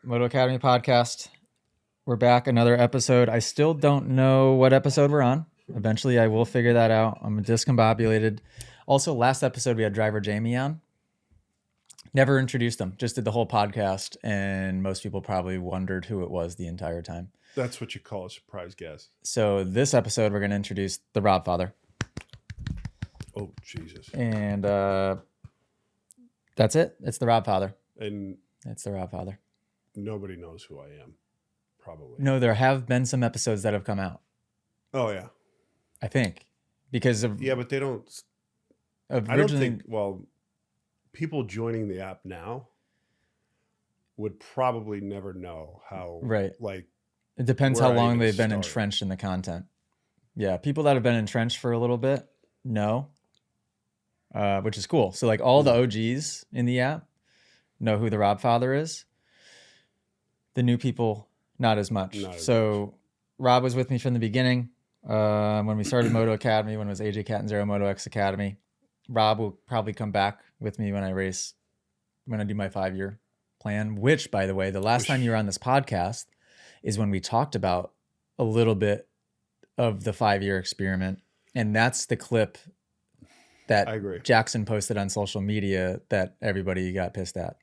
Moto Academy podcast. We're back, another episode. I still don't know what episode we're on. Eventually, I will figure that out. I'm discombobulated. Also, last episode, we had driver Jamie on. Never introduced him, just did the whole podcast, and most people probably wondered who it was the entire time. That's what you call a surprise guest. So this episode, we're going to introduce the Rob Father. Oh, Jesus. And that's it. It's the Rob Father. And it's the Rob Father. Nobody knows who I am, probably. No, there have been some episodes that have come out. Oh, yeah. I think. Because of... Yeah, but they don't... Originally, I don't think... Well, people joining the app now would probably never know how... Right. Like... It depends how long they've been entrenched in the content. Yeah, people that have been entrenched for a little bit, know. Which is cool. So like all the OGs in the app know who the Rob Father is. The new people, not as much. Rob was with me from the beginning. When we started Moto Academy, when it was AJ Cat and Zero Moto X Academy. Rob will probably come back with me when I race, when I do my 5-year plan, which, by the way, the last time you were on this podcast is when we talked about a little bit of the 5-year experiment. And that's the clip that Jackson posted on social media that everybody got pissed at.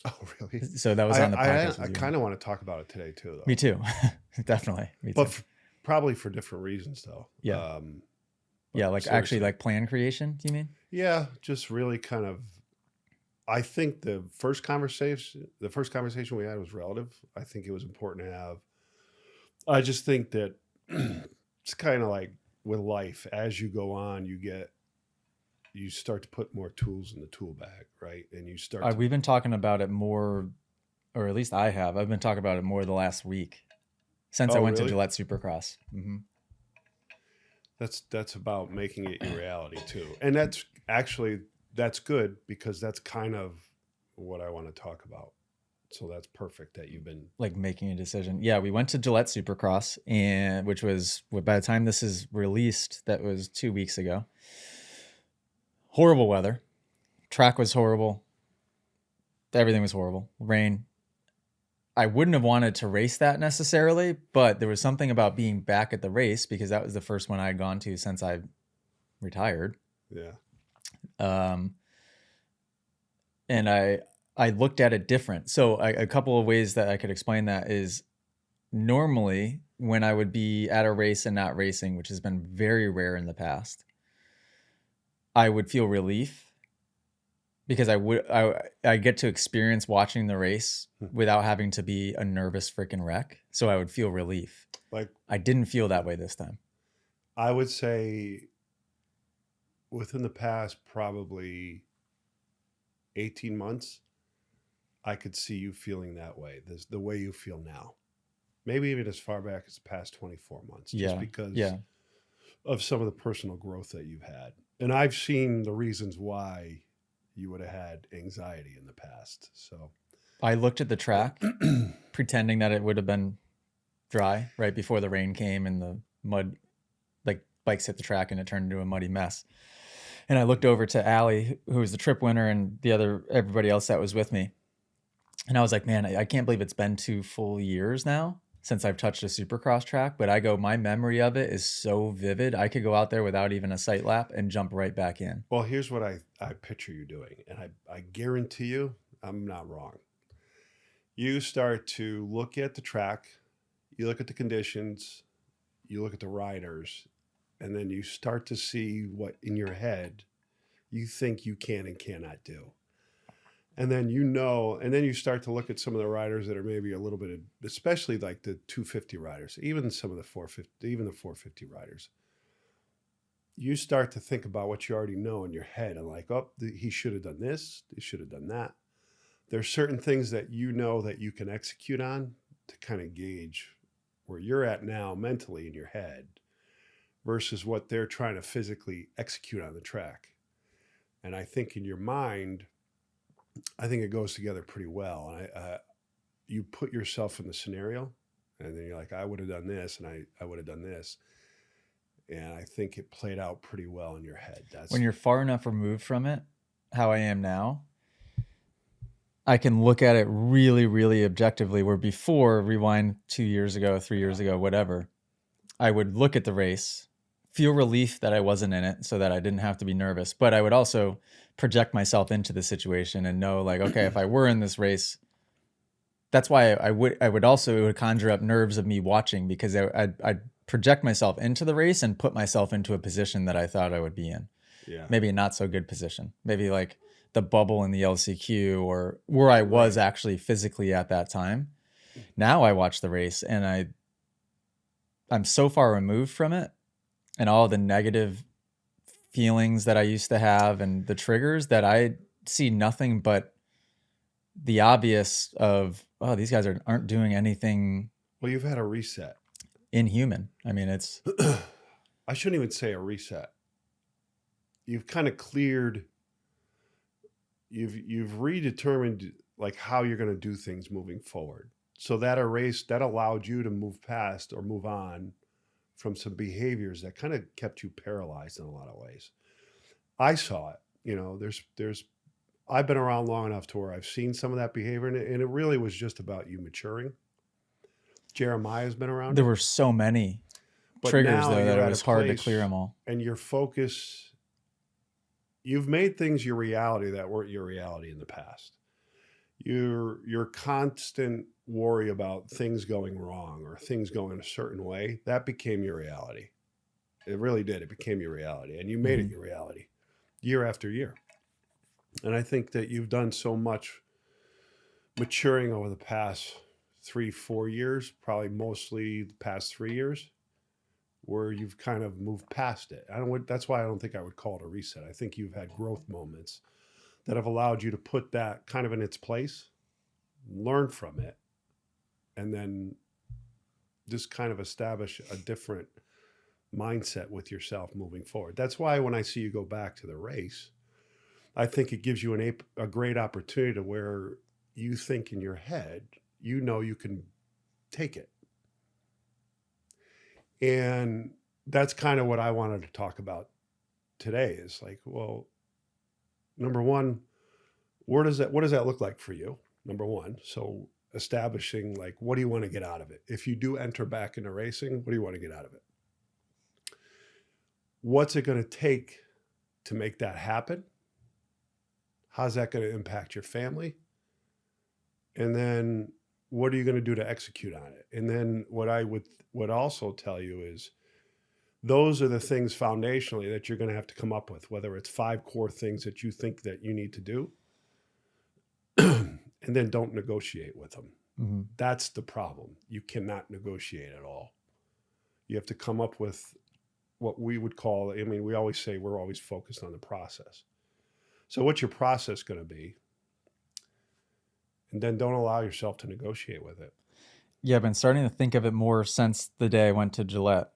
Oh, really? So that was on the podcast. I kind of want to talk about it today, too, though. Me too. Definitely. Me too. But probably for different reasons, though. Yeah. Yeah, like seriously. Actually like plan creation, do you mean? Yeah, just really kind of... I think the first conversation we had was relative. I think it was important to have. I just think that it's kind of like with life. As you go on, you start to put more tools in the tool bag, right? And you start. We've been talking about it more, or at least I have. I've been talking about it more the last week since I went to Gillette Supercross. Mm-hmm. That's about making it your reality too, and that's good because that's kind of what I want to talk about. So that's perfect that you've been like making a decision. Yeah, we went to Gillette Supercross, and which was by the time this is released, that was 2 weeks ago. Horrible weather. Track was horrible. Everything was horrible. Rain. I wouldn't have wanted to race that necessarily, but there was something about being back at the race because that was the first one I had gone to since I retired. Yeah. And I looked at it different. So a couple of ways that I could explain that is normally when I would be at a race and not racing, which has been very rare in the past, I would feel relief because I get to experience watching the race without having to be a nervous freaking wreck. So I would feel relief. Like I didn't feel that way this time. I would say within the past probably 18 months, I could see you feeling that way. The way you feel now. Maybe even as far back as the past 24 months. Just because of some of the personal growth that you've had. And I've seen the reasons why you would have had anxiety in the past. So I looked at the track, pretending that it would have been dry right before the rain came and the mud, like bikes hit the track and it turned into a muddy mess. And I looked over to Allie, who was the trip winner, and everybody else that was with me. And I was like, man, I can't believe it's been 2 full years now since I've touched a Supercross track. But my memory of it is so vivid. I could go out there without even a sight lap and jump right back in. Well, here's what I picture you doing. And I guarantee you, I'm not wrong. You start to look at the track, you look at the conditions, you look at the riders, and then you start to see what in your head you think you can and cannot do. And then and then you start to look at some of the riders that are maybe a little bit, especially like the 250 riders, even some of the 450, even the 450 riders. You start to think about what you already know in your head and like, oh, he should have done this, he should have done that. There's certain things that you know that you can execute on to kind of gauge where you're at now mentally in your head versus what they're trying to physically execute on the track. And I think in your mind, I think it goes together pretty well. And you put yourself in the scenario and then you're like, I would have done this and I would have done this. And I think it played out pretty well in your head. When you're far enough removed from it, how I am now, I can look at it really, really objectively, where before, rewind 2 years ago, 3 years ago, whatever, I would look at the race, feel relief that I wasn't in it so that I didn't have to be nervous. But I would also project myself into the situation and know, like, okay, if I were in this race, that's why it would conjure up nerves of me watching, because I'd project myself into the race and put myself into a position that I thought I would be in. Yeah. Maybe a not so good position. Maybe like the bubble in the LCQ, or where I was actually physically at that time. Now I watch the race and I'm so far removed from it and all the negative feelings that I used to have and the triggers, that I see nothing but the obvious of, oh, these guys aren't doing anything. Well, you've had a reset. Inhuman. I mean, it's I shouldn't even say a reset. You've kind of cleared, you've redetermined like how you're going to do things moving forward. So that erased, that allowed you to move past or move on from some behaviors that kind of kept you paralyzed in a lot of ways. I saw it. You know, I've been around long enough to where I've seen some of that behavior, and it really was just about you maturing. Jeremiah's been around. There were so many triggers, though, that it was hard to clear them all. And your focus, you've made things your reality that weren't your reality in the past. Your constant worry about things going wrong or things going a certain way, that became your reality. It really did. It became your reality, and you made it your reality year after year. And I think that you've done so much maturing over the past 3-4 years, probably mostly the past 3 years, where you've kind of moved past it. That's why I don't think I would call it a reset. I think you've had growth moments that have allowed you to put that kind of in its place, learn from it, and then just kind of establish a different mindset with yourself moving forward. That's why when I see you go back to the race, I think it gives you a great opportunity to where you think in your head, you know, you can take it. And that's kind of what I wanted to talk about today, is like, well, number one, what does that look like for you? Number one. So establishing, like, what do you want to get out of it? If you do enter back into racing, what do you want to get out of it? What's it going to take to make that happen? How's that going to impact your family? And then what are you going to do to execute on it? And then what I would also tell you is, those are the things foundationally that you're going to have to come up with, whether it's 5 core things that you think that you need to do, and then don't negotiate with them. Mm-hmm. That's the problem. You cannot negotiate at all. You have to come up with what we would call, I mean, we always say we're always focused on the process. So what's your process going to be? And then don't allow yourself to negotiate with it. Yeah, I've been starting to think of it more since the day I went to Gillette.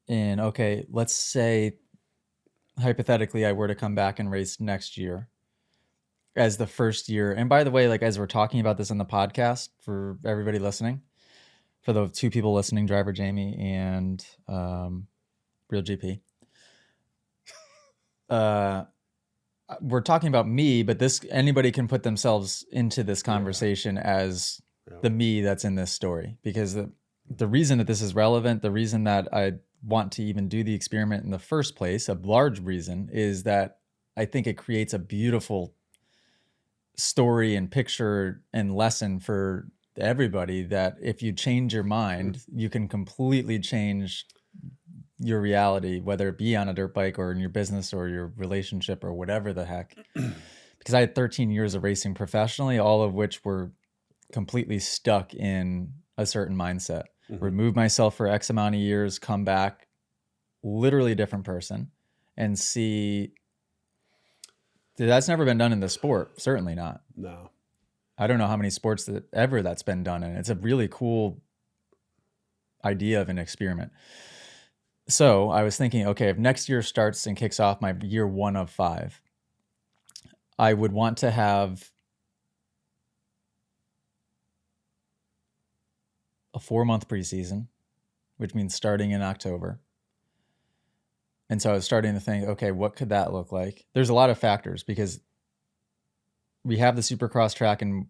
And okay, let's say hypothetically I were to come back and race next year as the first year. And by the way, like, as we're talking about this on the podcast, for everybody listening, for the 2 people listening, Driver Jamie and Real GP, we're talking about me, but anybody can put themselves into this conversation as the me that's in this story, because the reason that this is relevant, the reason that I want to even do the experiment in the first place, a large reason, is that I think it creates a beautiful story and picture and lesson for everybody, that if you change your mind, you can completely change your reality, whether it be on a dirt bike or in your business or your relationship or whatever the heck. Because I had 13 years of racing professionally, all of which were completely stuck in a certain mindset. Mm-hmm. Remove myself for X amount of years, come back, literally a different person, and see. That's never been done in the sport. Certainly not. No. I don't know how many sports that's been done in. It's a really cool idea of an experiment. So I was thinking, okay, if next year starts and kicks off my year 1 of 5, I would want to have a 4-month preseason, which means starting in October. And so I was starting to think, okay, what could that look like? There's a lot of factors, because we have the Supercross track in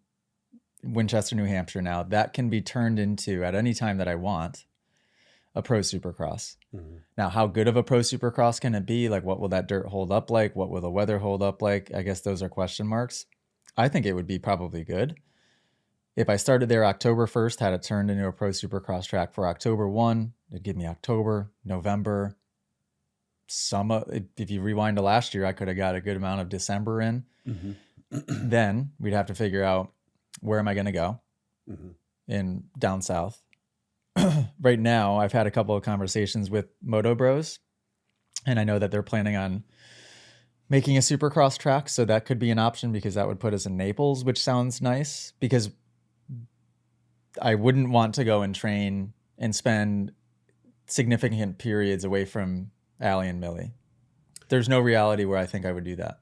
Winchester, New Hampshire now. That can be turned into, at any time that I want, a pro Supercross. Mhm. Now, how good of a pro Supercross can it be? Like, what will that dirt hold up like? What will the weather hold up like? I guess those are question marks. I think it would be probably good. If I started there October 1st, had it turned into a pro Supercross track for October 1, it'd give me October, November, summer. If you rewind to last year, I could have got a good amount of December in. Mhm. Then we'd have to figure out, where am I going to go Mhm. in down south? Right now, I've had a couple of conversations with Moto Bros, and I know that they're planning on making a Supercross track, so that could be an option, because that would put us in Naples, which sounds nice, because I wouldn't want to go and train and spend significant periods away from Allie and Millie. There's no reality where I think I would do that,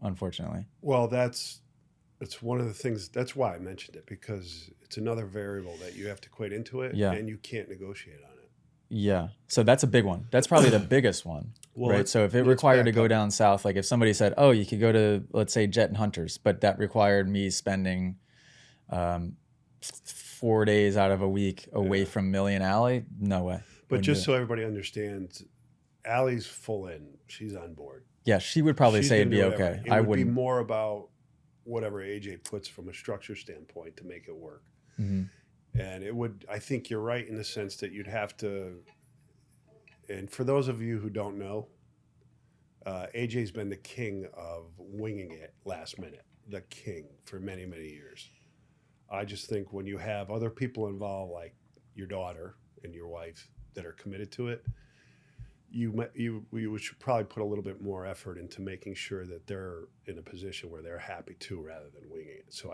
unfortunately. Well, it's one of the things. That's why I mentioned it, because it's another variable that you have to equate into it, Yeah. and you can't negotiate on it. Yeah. So that's a big one. That's probably the biggest one. Well, right. So if it required to go down south, like if somebody said, oh, you could go to, let's say, Jet and Hunters, but that required me spending 4 days out of a week away from Millie and Allie, no way. But just so everybody understands, Allie's full in. She's on board. Yeah, she would probably say it'd be okay. It would be more about whatever AJ puts from a structure standpoint to make it work. Mm-hmm. And it would, I think you're right in the sense that you'd have to, and for those of you who don't know, AJ's been the king of winging it last minute, the king for many, many years. I just think when you have other people involved, like your daughter and your wife, that are committed to it, you should probably put a little bit more effort into making sure that they're in a position where they're happy too, rather than winging it. So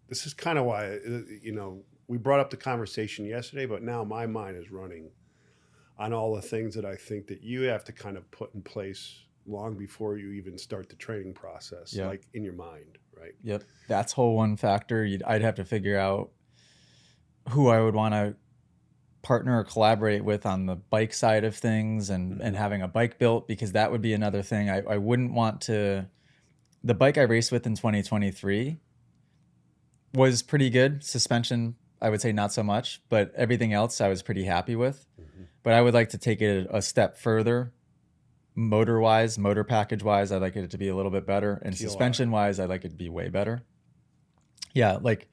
this is kind of why, we brought up the conversation yesterday, but now my mind is running on all the things that I think that you have to kind of put in place long before you even start the training process, like in your mind, right? Yep. That's whole one factor. I'd have to figure out who I would want to partner or collaborate with on the bike side of things, and having a bike built, because that would be another thing. I wouldn't want to, the bike I raced with in 2023 was pretty good. Suspension, I would say not so much, but everything else I was pretty happy with. Mm-hmm. But I would like to take it a step further. Motor package wise, I'd like it to be a little bit better. And suspension wise, I'd like it to be way better. Yeah, like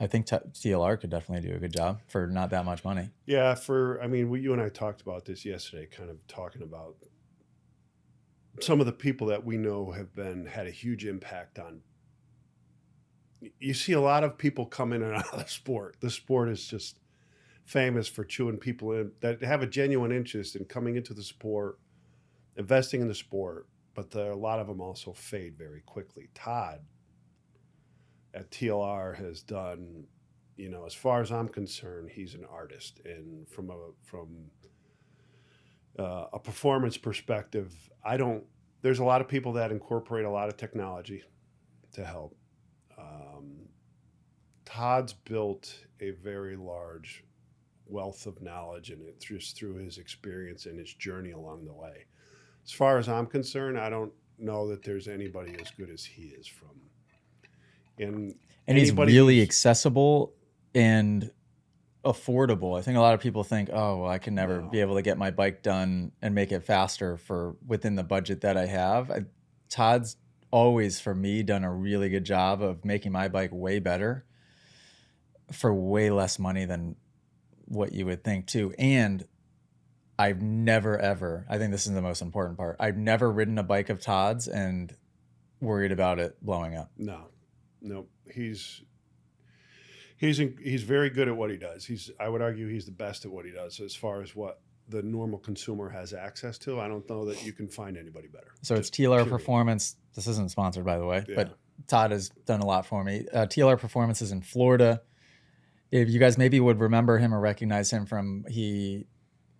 I think TLR could definitely do a good job for not that much money. Yeah, you and I talked about this yesterday, kind of talking about some of the people that we know have had a huge impact on. You see a lot of people come in and out of the sport. The sport is just famous for chewing people in that have a genuine interest in coming into the sport, investing in the sport, but a lot of them also fade very quickly. Todd at TLR has done, as far as I'm concerned, he's an artist, and from a performance perspective, there's a lot of people that incorporate a lot of technology to help. Todd's built a very large wealth of knowledge, and it just through his experience and his journey along the way. As far as I'm concerned, I don't know that there's anybody as good as he is and he's really accessible and affordable. I think a lot of people think, oh, well, I can never be able to get my bike done and make it faster within the budget that I have. Todd's always, for me, done a really good job of making my bike way better for way less money than what you would think too. And I've never ever, I think this is the most important part, I've never ridden a bike of Todd's and worried about it blowing up. No, he's very good at what he does. I would argue he's the best at what he does. As far as what the normal consumer has access to, I don't know that you can find anybody better. So it's TLR Performance. This isn't sponsored, by the way, but Todd has done a lot for me. TLR Performance is in Florida. If you guys maybe would remember him or recognize him from, he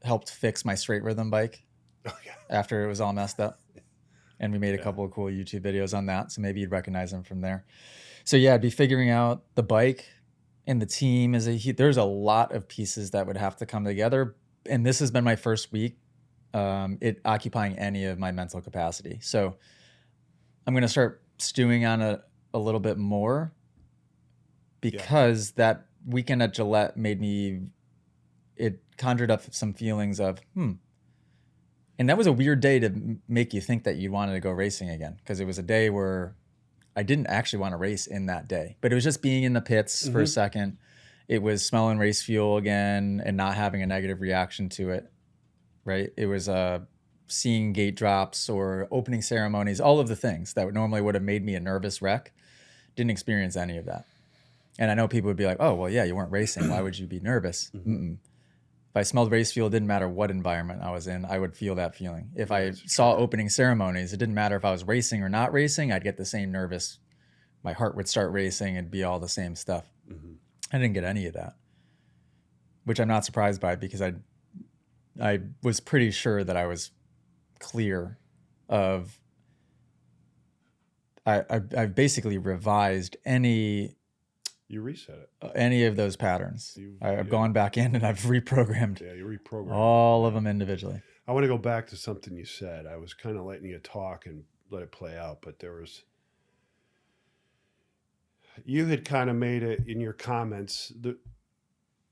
helped fix my straight rhythm bike after it was all messed up. And we made a couple of cool YouTube videos on that. So maybe you'd recognize him from there. So yeah, I'd be figuring out the bike, and the team there's a lot of pieces that would have to come together. And this has been my first week, it occupying any of my mental capacity. So I'm going to start stewing on it a little bit more because that weekend at Gillette it conjured up some feelings of, And that was a weird day to make you think that you wanted to go racing again, because it was a day where I didn't actually want to race in that day, but it was just being in the pits for a second. It was smelling race fuel again and not having a negative reaction to it, right? It was seeing gate drops or opening ceremonies, all of the things that normally would have made me a nervous wreck. Didn't experience any of that. And I know people would be like, oh, well, yeah, you weren't racing. Why would you be nervous? If I smelled race fuel, it didn't matter what environment I was in, I would feel that feeling. If I saw opening ceremonies, it didn't matter if I was racing or not racing, I'd get the same nervous. My heart would start racing. It'd be all the same stuff. I didn't get any of that, which I'm not surprised by, because I was pretty sure that I was clear of. I've basically revised any. You reset it. Any of those patterns. I've gone back in and I've reprogrammed. Yeah, you reprogrammed all of them individually. I want to go back to something you said. I was kind of letting you talk and let it play out, but you had kind of made it in your comments,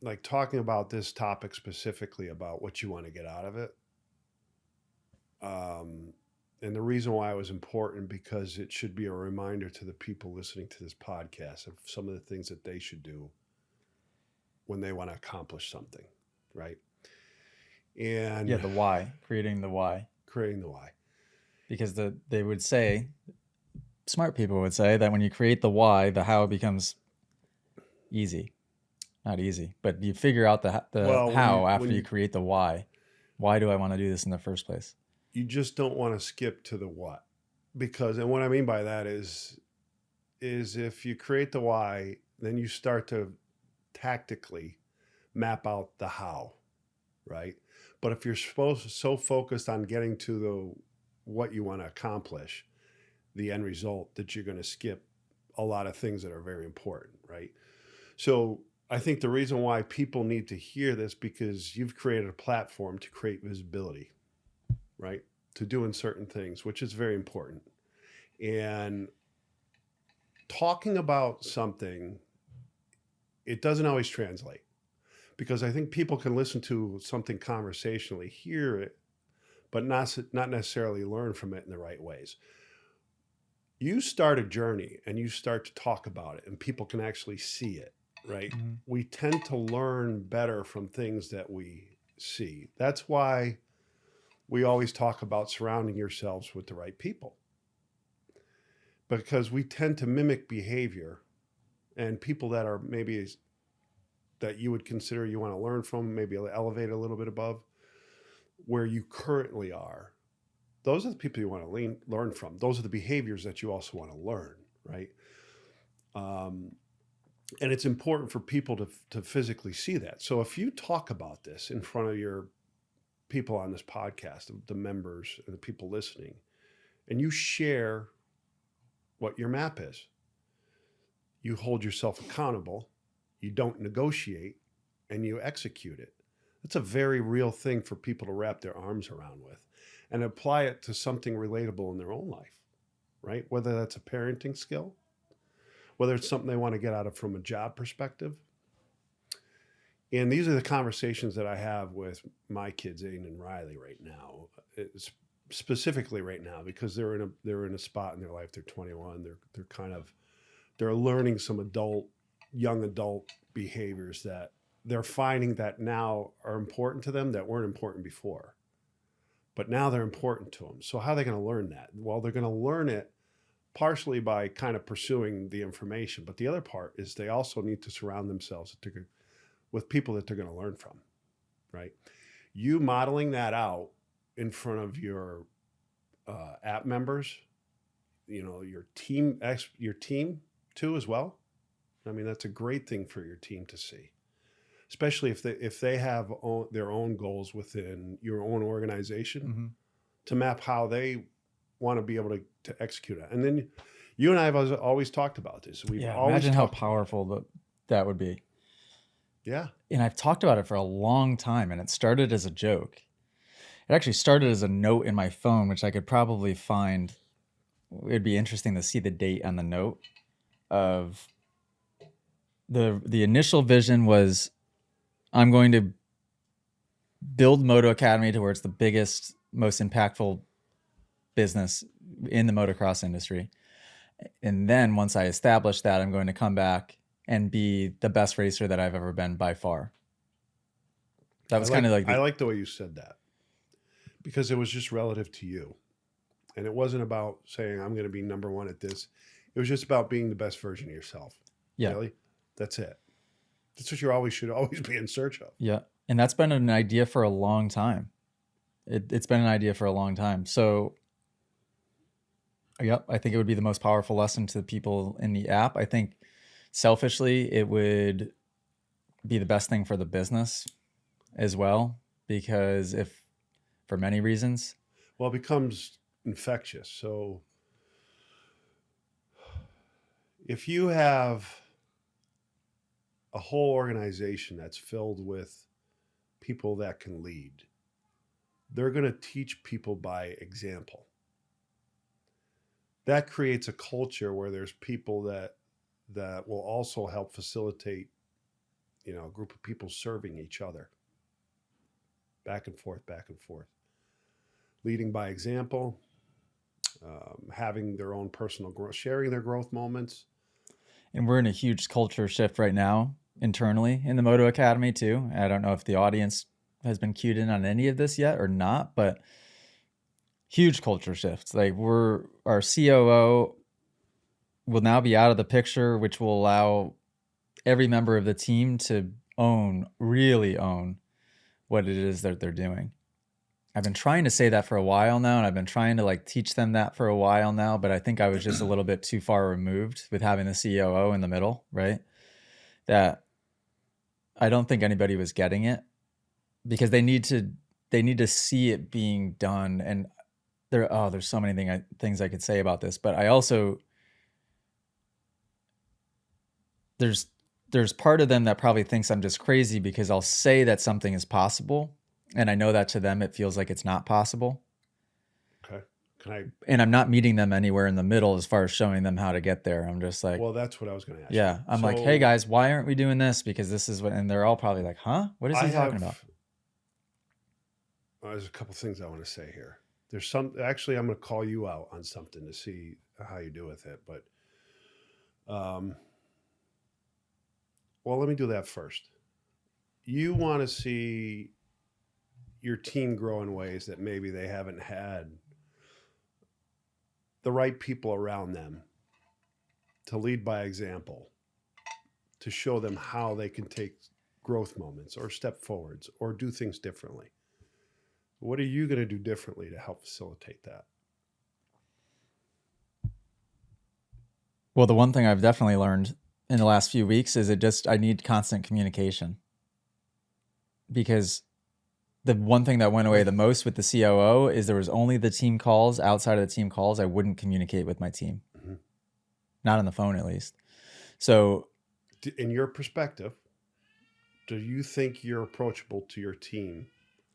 like talking about this topic specifically about what you want to get out of it. And the reason why it was important, because it should be a reminder to the people listening to this podcast of some of the things that they should do when they want to accomplish something, right? And the why, creating the why. Because they would say, smart people would say that when you create the why, the how becomes easy. Not easy, but you figure out the how after you create the why. Why do I want to do this in the first place? You just don't want to skip to the what, and what I mean by that is if you create the why, then you start to tactically map out the how, right? But if you're so focused on getting to the what you want to accomplish, the end result, that you're going to skip a lot of things that are very important, right? So I think the reason why people need to hear this, because you've created a platform to create visibility, right? To doing certain things, which is very important. And talking about something, it doesn't always translate, because I think people can listen to something conversationally, hear it, but not necessarily learn from it in the right ways. You start a journey and you start to talk about it and people can actually see it, right? We tend to learn better from things that we see. That's why we always talk about surrounding yourselves with the right people, because we tend to mimic behavior, and people that are maybe that you would consider you want to learn from, maybe elevate a little bit above where you currently are. Those are the people you want to learn from. Those are the behaviors that you also want to learn, right? And it's important for people to physically see that. So if you talk about this in front of your people on this podcast, the members and the people listening, and you share what your map is, you hold yourself accountable, you don't negotiate, and you execute it. That's a very real thing for people to wrap their arms around with and apply it to something relatable in their own life, right? Whether that's a parenting skill, whether it's something they want to get out of from a job perspective. And these are the conversations that I have with my kids, Aiden and Riley, right now. It's specifically right now, because they're in a spot in their life. They're 21. They're learning some young adult behaviors that they're finding that now are important to them that weren't important before. But now they're important to them. So how are they going to learn that? Well, they're going to learn it partially by kind of pursuing the information. But the other part is they also need to surround themselves with people that they're going to learn from, right? You modeling that out in front of your app members, your team too as well. I mean, that's a great thing for your team to see, especially if they have their own goals within your own organization, to map how they want to be able to execute it. And then you and I have always talked about this. Imagine how powerful that would be. Yeah. And I've talked about it for a long time, and it started as a joke. It actually started as a note in my phone, which I could probably find it'd be interesting to see the date on the note of the initial vision was I'm going to build Moto Academy to where it's the biggest, most impactful business in the motocross industry. And then once I establish that, I'm going to come back and be the best racer that I've ever been by far. That was kind of like I like the way you said that, because it was just relative to you. And it wasn't about saying I'm going to be number one at this. It was just about being the best version of yourself. Yeah. Really? That's it. That's what you should always be in search of. Yeah. And that's been an idea for a long time. It's been an idea for a long time. So, yep, I think it would be the most powerful lesson to the people in the app. I think selfishly, it would be the best thing for the business as well, because for many reasons. Well, it becomes infectious. So if you have a whole organization that's filled with people that can lead, they're going to teach people by example. That creates a culture where there's people that will also help facilitate, a group of people serving each other. Back and forth, leading by example, having their own personal growth, sharing their growth moments. And we're in a huge culture shift right now internally in the Moto Academy too. I don't know if the audience has been cued in on any of this yet or not, but huge culture shifts. Like our COO will now be out of the picture, which will allow every member of the team to really own what it is that they're doing. I've been trying to say that for a while now, and I've been trying to teach them that for a while now, but I think I was just a little bit too far removed with having the COO in the middle, right? That I don't think anybody was getting it, because they need to see it being done. And there's so many things I could say about this, but I also, there's part of them that probably thinks I'm just crazy because I'll say that something is possible, and I know that to them it feels like it's not possible. Okay. And I'm not meeting them anywhere in the middle as far as showing them how to get there. I'm just like, well, that's what I was going to ask. Yeah. I'm like, hey guys, why aren't we doing this? Because this is what, and they're all probably like, huh? What is he talking about? There's a couple things I want to say here. Actually, I'm going to call you out on something to see how you do with it. But, well, let me do that first. You want to see your team grow in ways that maybe they haven't had the right people around them to lead by example, to show them how they can take growth moments or step forwards or do things differently. What are you going to do differently to help facilitate that? Well, the one thing I've definitely learned in the last few weeks is I need constant communication, because the one thing that went away the most with the COO is there was only the team calls. Outside of the team calls, I wouldn't communicate with my team. Mm-hmm. Not on the phone, at least. So in your perspective, do you think you're approachable to your team?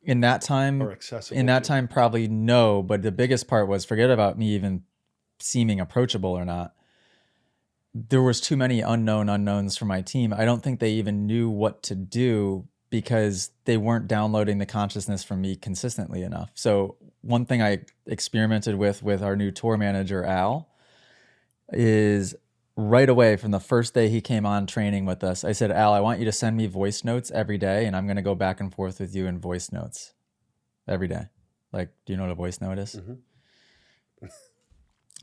In that time, or accessible in that time, probably no. But the biggest part was, forget about me even seeming approachable or not. There was too many unknowns for my team. I don't think they even knew what to do because they weren't downloading the consciousness from me consistently enough. So one thing I experimented with our new tour manager, Al, is right away from the first day he came on training with us, I said, Al, I want you to send me voice notes every day, and I'm going to go back and forth with you in voice notes every day. Like, do you know what a voice note is? Mm-hmm.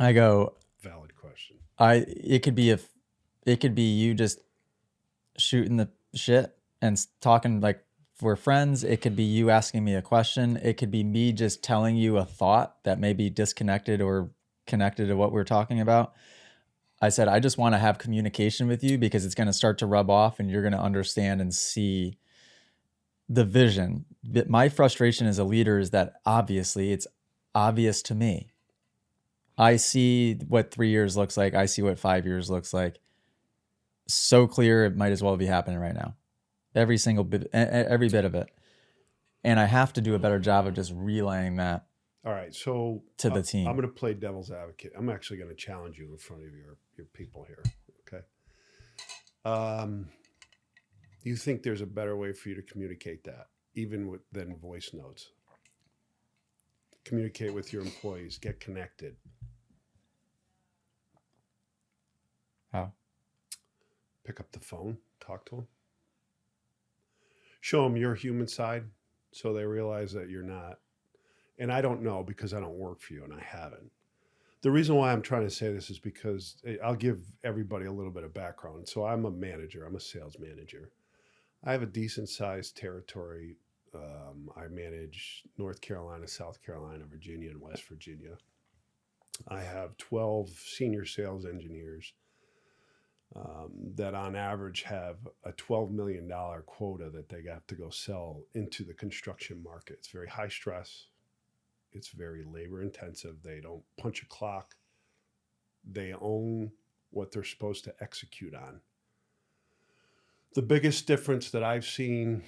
I go, valid question. It could be you just shooting the shit and talking like we're friends. It could be you asking me a question. It could be me just telling you a thought that may be disconnected or connected to what we're talking about. I said, I just want to have communication with you because it's going to start to rub off and you're going to understand and see the vision. My frustration as a leader is that obviously it's obvious to me. I see what 3 years looks like. I see what 5 years looks like. So clear, it might as well be happening right now. Every single bit, every bit of it. And I have to do a better job of just relaying that. All right. So to the I'm team. going to play devil's advocate. I'm actually going to challenge you in front of your people here. Okay. You think there's a better way for you to communicate that, even than voice notes? Communicate with your employees, get connected. How? Pick up the phone, talk to them. Show them your human side so they realize that you're not. And I don't know because I don't work for you and I haven't. The reason why I'm trying to say this is because I'll give everybody a little bit of background. So I'm a manager, I'm a sales manager. I have a decent sized territory. I manage North Carolina, South Carolina, Virginia, and West Virginia. I have 12 senior sales engineers that on average have a $12 million quota that they have to go sell into the construction market. It's very high stress. It's very labor intensive. They don't punch a clock. They own what they're supposed to execute on. The biggest difference that I've seen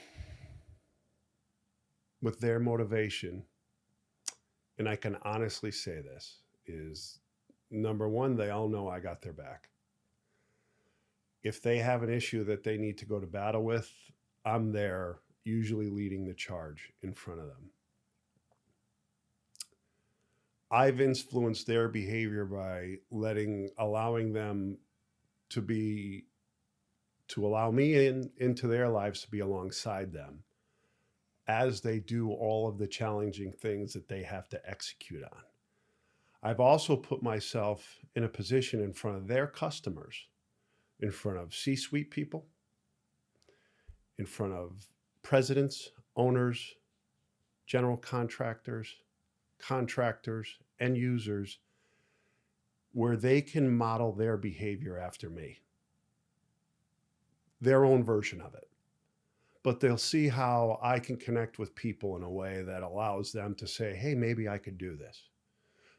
with their motivation, and I can honestly say this, is number one, they all know I got their back. If they have an issue that they need to go to battle with, I'm there, usually leading the charge in front of them. I've influenced their behavior by allowing them to allow me into their lives to be alongside them as they do all of the challenging things that they have to execute on. I've also put myself in a position in front of their customers, in front of C-suite people, in front of presidents, owners, general contractors, end users, where they can model their behavior after me, their own version of it. But they'll see how I can connect with people in a way that allows them to say, hey, maybe I could do this.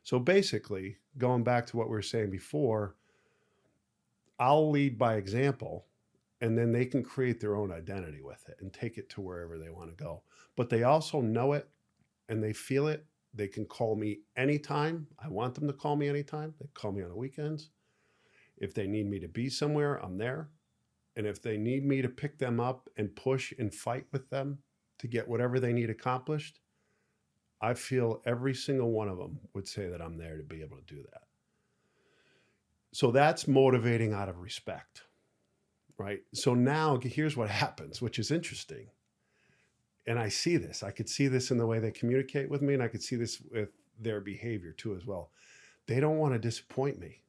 So basically, going back to what we were saying before, I'll lead by example, and then they can create their own identity with it and take it to wherever they want to go. But they also know it and they feel it. They can call me anytime. I want them to call me anytime. They call me on the weekends. If they need me to be somewhere, I'm there. And if they need me to pick them up and push and fight with them to get whatever they need accomplished, I feel every single one of them would say that I'm there to be able to do that. So that's motivating out of respect, right? So now here's what happens, which is interesting. And I see this. I could see this in the way they communicate with me, and I could see this with their behavior too as well. They don't want to disappoint me,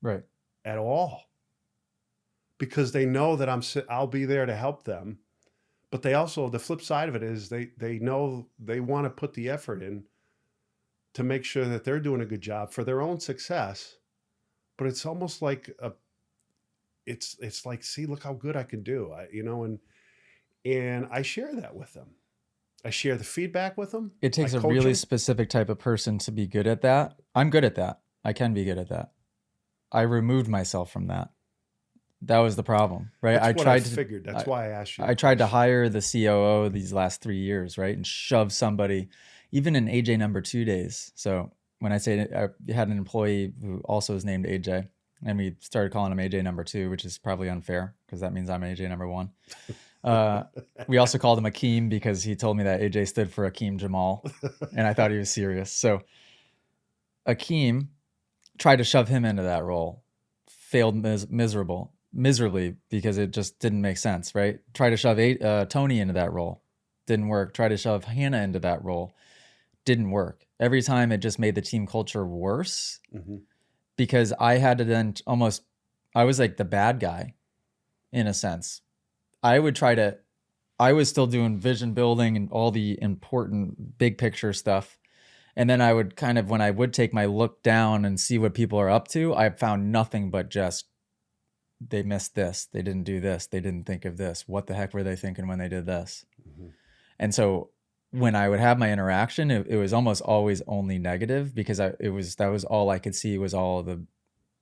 right, at all, because they know that I'll be there to help them. But they also, the flip side of it is they know they want to put the effort in to make sure that they're doing a good job for their own success. But it's almost like it's like, see, look how good I can do, and I share that with them. I share the feedback with them. It takes a really specific type of person to be good at that. I'm good at that. I can be good at that. I removed myself from that. That was the problem, right? Figured. That's why I asked you. I tried to hire the COO these last 3 years, right? And shove somebody, even in AJ number 2 days. So when I say I had an employee who also is named AJ, and we started calling him AJ number 2, which is probably unfair because that means I'm AJ number 1. We also called him Akeem because he told me that AJ stood for Akeem Jamal, and I thought he was serious. So Akeem tried to shove him into that role, failed miserably because it just didn't make sense, right? Tried to shove Tony into that role, didn't work. Tried to shove Hannah into that role, didn't work. Every time it just made the team culture worse, because I had to then I was like the bad guy in a sense. I was still doing vision building and all the important big picture stuff. And then I would when I would take my look down and see what people are up to, I found nothing but just, they missed this. They didn't do this. They didn't think of this. What the heck were they thinking when they did this? And so when I would have my interaction, it was almost always only negative because that was all I could see was all the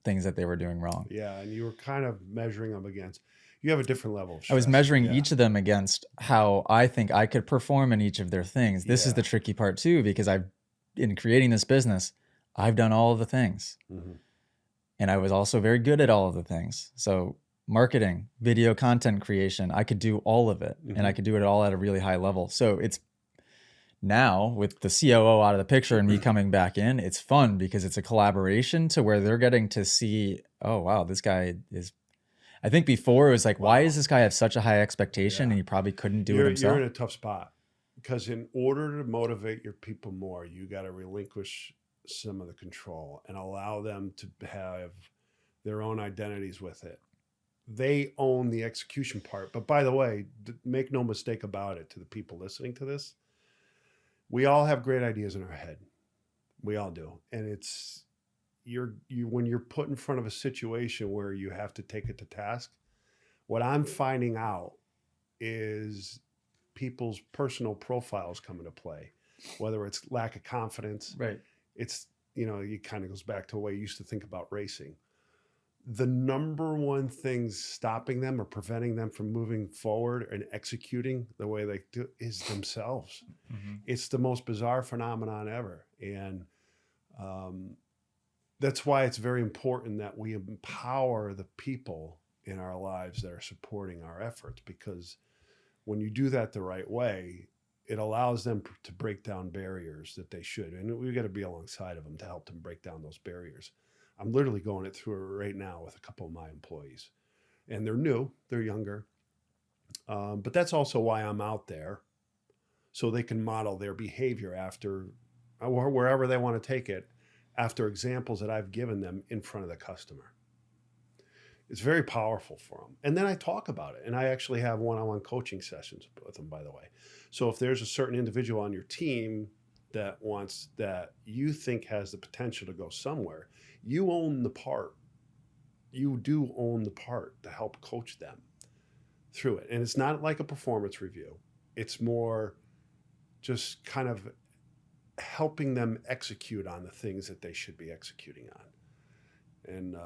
things that they were doing wrong. Yeah. And you were kind of measuring them against, you have a different level of stress. I was measuring each of them against how I think I could perform in each of their things. This is the tricky part too, because in creating this business, I've done all of the things. And I was also very good at all of the things. So marketing, video content creation, I could do all of it, and I could do it all at a really high level. So it's now with the COO out of the picture and me coming back in, it's fun because it's a collaboration to where they're getting to see, oh, wow, this guy is, I think before it was like, why does this guy have such a high expectation and he probably couldn't do it himself? You're in a tough spot because in order to motivate your people more, you got to relinquish some of the control and allow them to have their own identities with it. They own the execution part. But by the way, make no mistake about it, to the people listening to this, we all have great ideas in our head. We all do. And it's when you're put in front of a situation where you have to take it to task, what I'm finding out is people's personal profiles come into play, whether it's lack of confidence. Right. It's, it kind of goes back to the way you used to think about racing. The number one thing stopping them or preventing them from moving forward and executing the way they do is themselves. It's the most bizarre phenomenon ever. And that's why it's very important that we empower the people in our lives that are supporting our efforts, because when you do that the right way, it allows them to break down barriers that they should. And we've got to be alongside of them to help them break down those barriers. I'm literally going it through right now with a couple of my employees, and they're new, they're younger. But that's also why I'm out there, so they can model their behavior after, or wherever they want to take it, after examples that I've given them in front of the customer. It's very powerful for them. And then I talk about it, and I actually have one-on-one coaching sessions with them, by the way. So if there's a certain individual on your team that you think has the potential to go somewhere, you own the part. You do own the part to help coach them through it. And it's not like a performance review. It's more just kind of helping them execute on the things that they should be executing on. And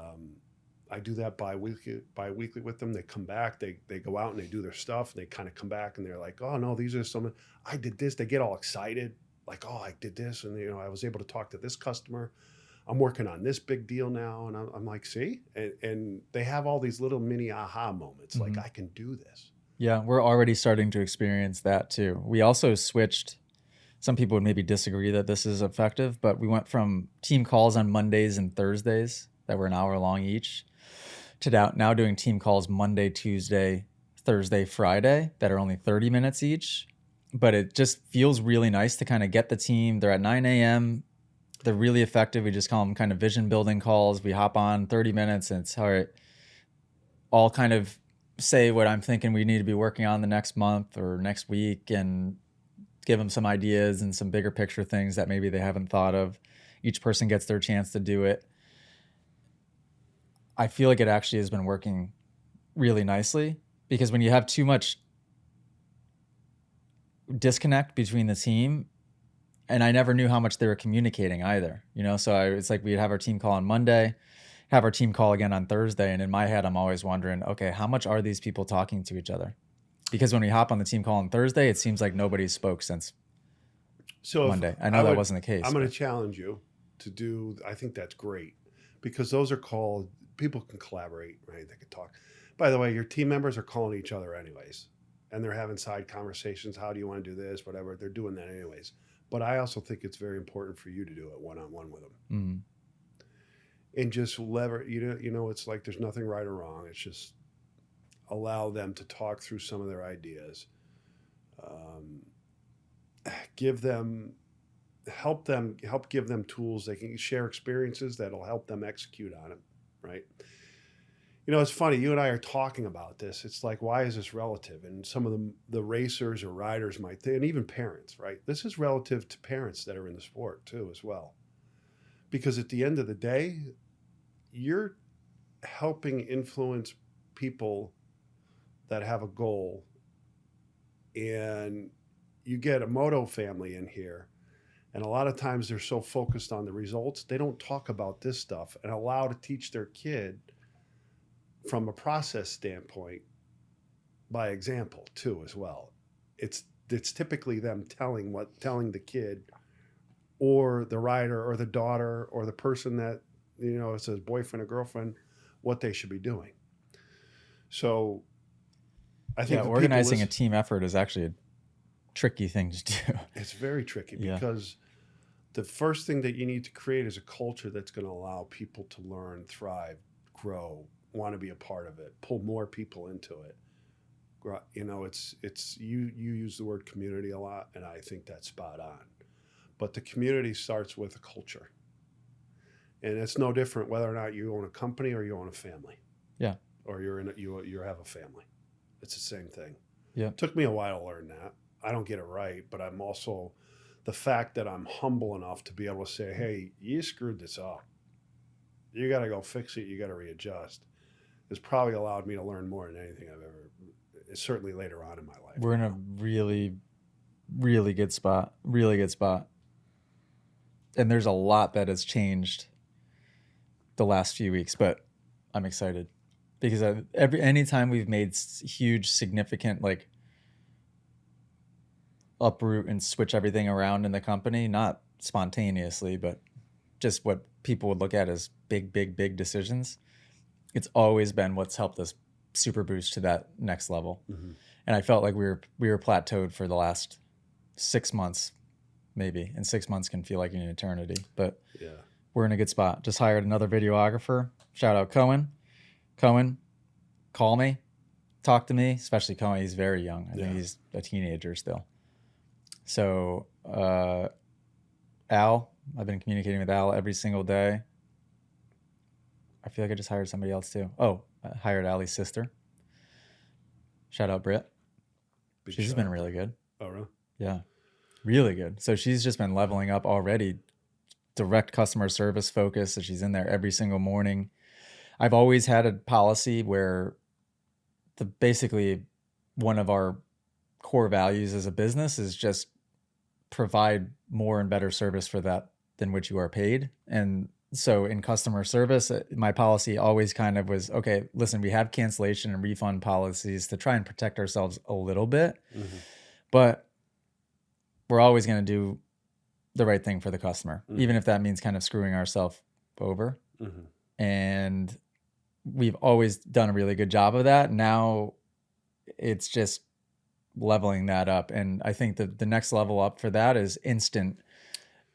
I do that bi-weekly with them. They come back, they go out and they do their stuff. And they kind of come back and they're like, oh no, these are some, I did this. They get all excited. Like, oh, I did this. And, I was able to talk to this customer. I'm working on this big deal now. And I'm like, see? And they have all these little mini aha moments. Like, I can do this. Yeah, we're already starting to experience that too. We also switched. Some people would maybe disagree that this is effective, but we went from team calls on Mondays and Thursdays that were an hour long each to now doing team calls Monday, Tuesday, Thursday, Friday that are only 30 minutes each. But it just feels really nice to kind of get the team. They're at 9 a.m. They're really effective. We just call them kind of vision building calls. We hop on 30 minutes and it's all right. I'll kind of say what I'm thinking we need to be working on the next month or next week and give them some ideas and some bigger picture things that maybe they haven't thought of. Each person gets their chance to do it. I feel like it actually has been working really nicely, because when you have too much disconnect between the team, and I never knew how much they were communicating either, so it's like we'd have our team call on Monday, have our team call again on Thursday. And in my head, I'm always wondering, okay, how much are these people talking to each other? Because when we hop on the team call on Thursday, it seems like nobody spoke since Monday. I know that wasn't the case. I'm going to challenge you to do, I think that's great, because those are called, people can collaborate, right? They can talk. By the way, your team members are calling each other anyways, and they're having side conversations. How do you want to do this? Whatever. They're doing that anyways. But I also think it's very important for you to do it one-on-one with them. And just it's like there's nothing right or wrong. It's just allow them to talk through some of their ideas. Help give them tools. They can share experiences that'll help them execute on it, right? It's funny, you and I are talking about this. It's like, why is this relative? And some of the racers or riders might think, and even parents, right? This is relative to parents that are in the sport too, as well. Because at the end of the day, you're helping influence people that have a goal. And you get a Moto family in here, and a lot of times they're so focused on the results, they don't talk about this stuff and allow to teach their kid from a process standpoint by example too, as well. It's typically them telling the kid or the rider or the daughter or the person that, it says boyfriend or girlfriend, what they should be doing. So I think Yeah, the people organizing a listen, team effort is actually a tricky thing to do. it's very tricky Yeah. because the first thing that you need to create is a culture that's going to allow people to learn, thrive, grow, want to be a part of it, pull more people into it. It's you use the word community a lot, and I think that's spot on. But the community starts with a culture, and it's no different whether or not you own a company or you own a family. Yeah. Or you have a family. It's the same thing. Yeah. It took me a while to learn that. I don't get it right, but I'm also the fact that I'm humble enough to be able to say, "Hey, you screwed this up. You got to go fix it. You got to readjust." Has probably allowed me to learn more than anything I've ever. Certainly later on in my life. We're in a really, really good spot. Really good spot. And there's a lot that has changed the last few weeks, but I'm excited because anytime we've made huge, significant, like, uproot and switch everything around in the company, not spontaneously, but just what people would look at as big, big, big decisions, it's always been what's helped us super boost to that next level. Mm-hmm. And I felt like we were plateaued for the last 6 months, maybe. And 6 months can feel like an eternity. But yeah, we're in a good spot. Just hired another videographer. Shout out Cohen. Cohen, call me, talk to me. Especially Cohen. He's very young. I think he's a teenager still. So Al, I've been communicating with Al every single day. I feel like I just hired somebody else too. Oh, I hired Ali's sister. Shout out Britt. She's been really good. Oh, really? Yeah, really good. So she's just been leveling up already. Direct customer service focus. So she's in there every single morning. I've always had a policy where basically one of our core values as a business is just provide more and better service for that than which you are paid. And so in customer service, my policy always kind of was, okay, listen, we have cancellation and refund policies to try and protect ourselves a little bit, but we're always going to do the right thing for the customer, even if that means kind of screwing ourselves over. And we've always done a really good job of that. Now it's just leveling that up. And I think the next level up for that is instant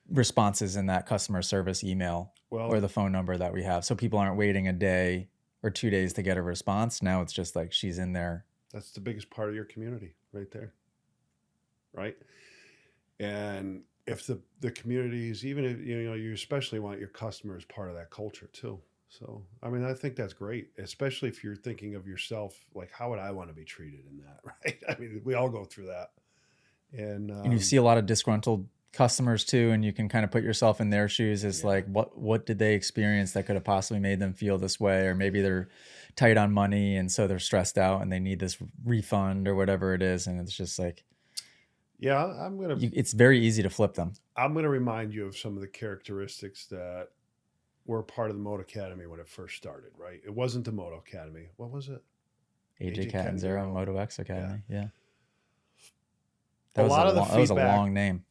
responses in that customer service email or the phone number that we have. So people aren't waiting a day or 2 days to get a response. Now it's just like she's in there. That's the biggest part of your community right there. Right. And if the communities, even if, you especially want your customers part of that culture too. So, I mean, I think that's great, especially if you're thinking of yourself, like, how would I want to be treated in that? Right. I mean, we all go through that. And you see a lot of disgruntled customers too, and you can kind of put yourself in their shoes as like, what did they experience that could have possibly made them feel this way? Or maybe they're tight on money and so they're stressed out and they need this refund or whatever it is. And it's just like, it's very easy to flip them. I'm going to remind you of some of the characteristics that were part of the Moto Academy when it first started, right? It wasn't the Moto Academy. What was it? AJ Catanzaro, Moto X Academy. Yeah. That was a long name.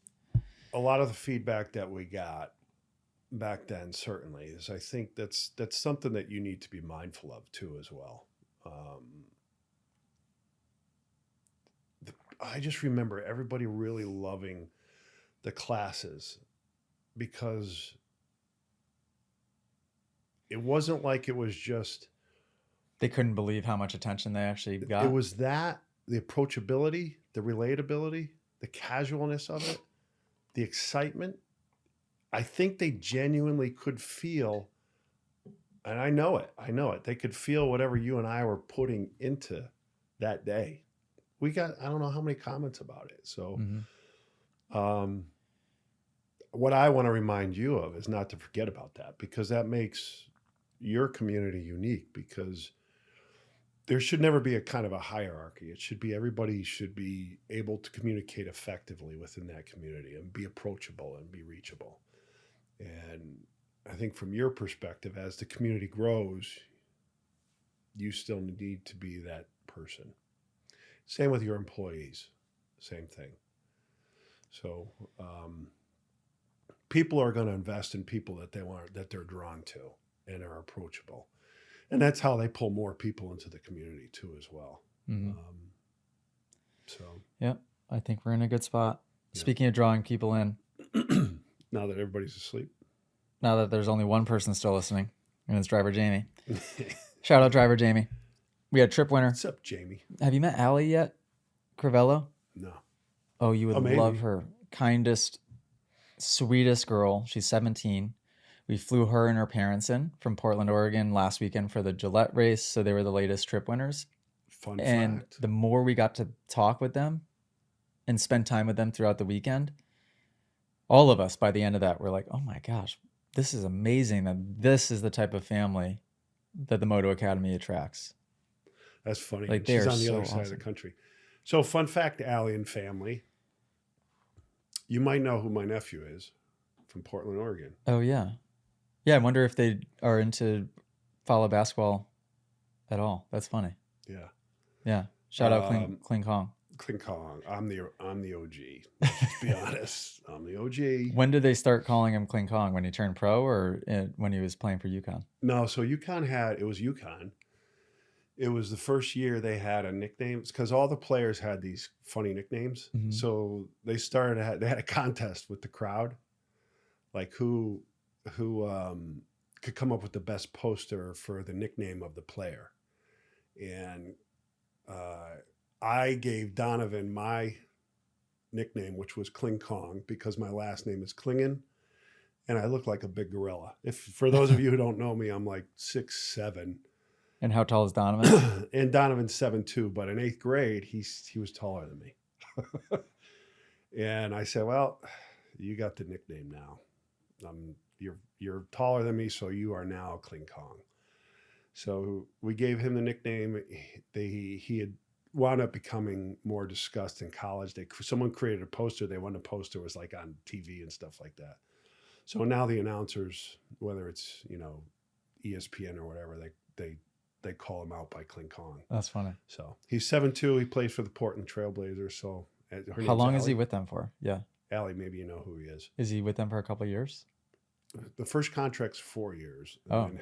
A lot of the feedback that we got back then, certainly, is I think that's something that you need to be mindful of too, as well. I just remember everybody really loving the classes because it wasn't like it was just... They couldn't believe how much attention they actually got. It was that, the approachability, the relatability, the casualness of it, the excitement. I think they genuinely could feel, and I know it, they could feel whatever you and I were putting into that day. We got, I don't know how many comments about it. So what I want to remind you of is not to forget about that, because that makes your community unique, because there should never be a kind of a hierarchy. It should be, everybody should be able to communicate effectively within that community and be approachable and be reachable. And I think from your perspective, as the community grows, you still need to be that person. Same with your employees, same thing. So people are going to invest in people that they're drawn to and are approachable. And that's how they pull more people into the community too, as well. Mm-hmm. So, yep, I think we're in a good spot. Yeah. Speaking of drawing people in, now that everybody's asleep, now that there's only one person still listening, and it's Driver Jamie. Shout out Driver Jamie. We had trip winner. What's up, Jamie? Have you met Allie yet? Crivello? No. Oh, you would love her. Kindest, sweetest girl. She's 17. We flew her and her parents in from Portland, Oregon last weekend for the Gillette race. So they were the latest trip winners. Fun and fact. The more we got to talk with them and spend time with them throughout the weekend, all of us by the end of that were like, oh my gosh, this is amazing that this is the type of family that the Moto Academy attracts. That's funny. Like, she's on the so other side of awesome. the country. So, fun fact, Allie and family. You might know who my nephew is from Portland, Oregon. Oh, yeah. Yeah, I wonder if they are into follow basketball at all. That's funny. Yeah. Yeah. Shout out Kling Kong. Kling Kong. I'm the OG. Let's be honest. I'm the OG. When did they start calling him Kling Kong? When he turned pro or when he was playing for UConn? No, so it was UConn. It was the first year they had a nickname. It's because all the players had these funny nicknames. Mm-hmm. So they had a contest with the crowd, like who could come up with the best poster for the nickname of the player. And I gave Donovan my nickname, which was Kling Kong, because my last name is Klingen, and I look like a big gorilla. For those of you who don't know me, I'm like 6'7". And how tall is Donovan? And Donovan's 7'2", but in 8th grade, he was taller than me. And I said, well, you got the nickname now. You're taller than me, so you are now Kling Kong. So we gave him the nickname. He had wound up becoming more discussed in college. Someone created a poster. They wanted a poster was like on TV and stuff like that. So now the announcers, whether it's ESPN or whatever, they call him out by Kling Kong. That's funny. So he's 7'2". He plays for the Portland Trailblazers. So how long is he with them for? Yeah, Allie, maybe you know who he is. Is he with them for a couple of years? The first contract's 4 years, and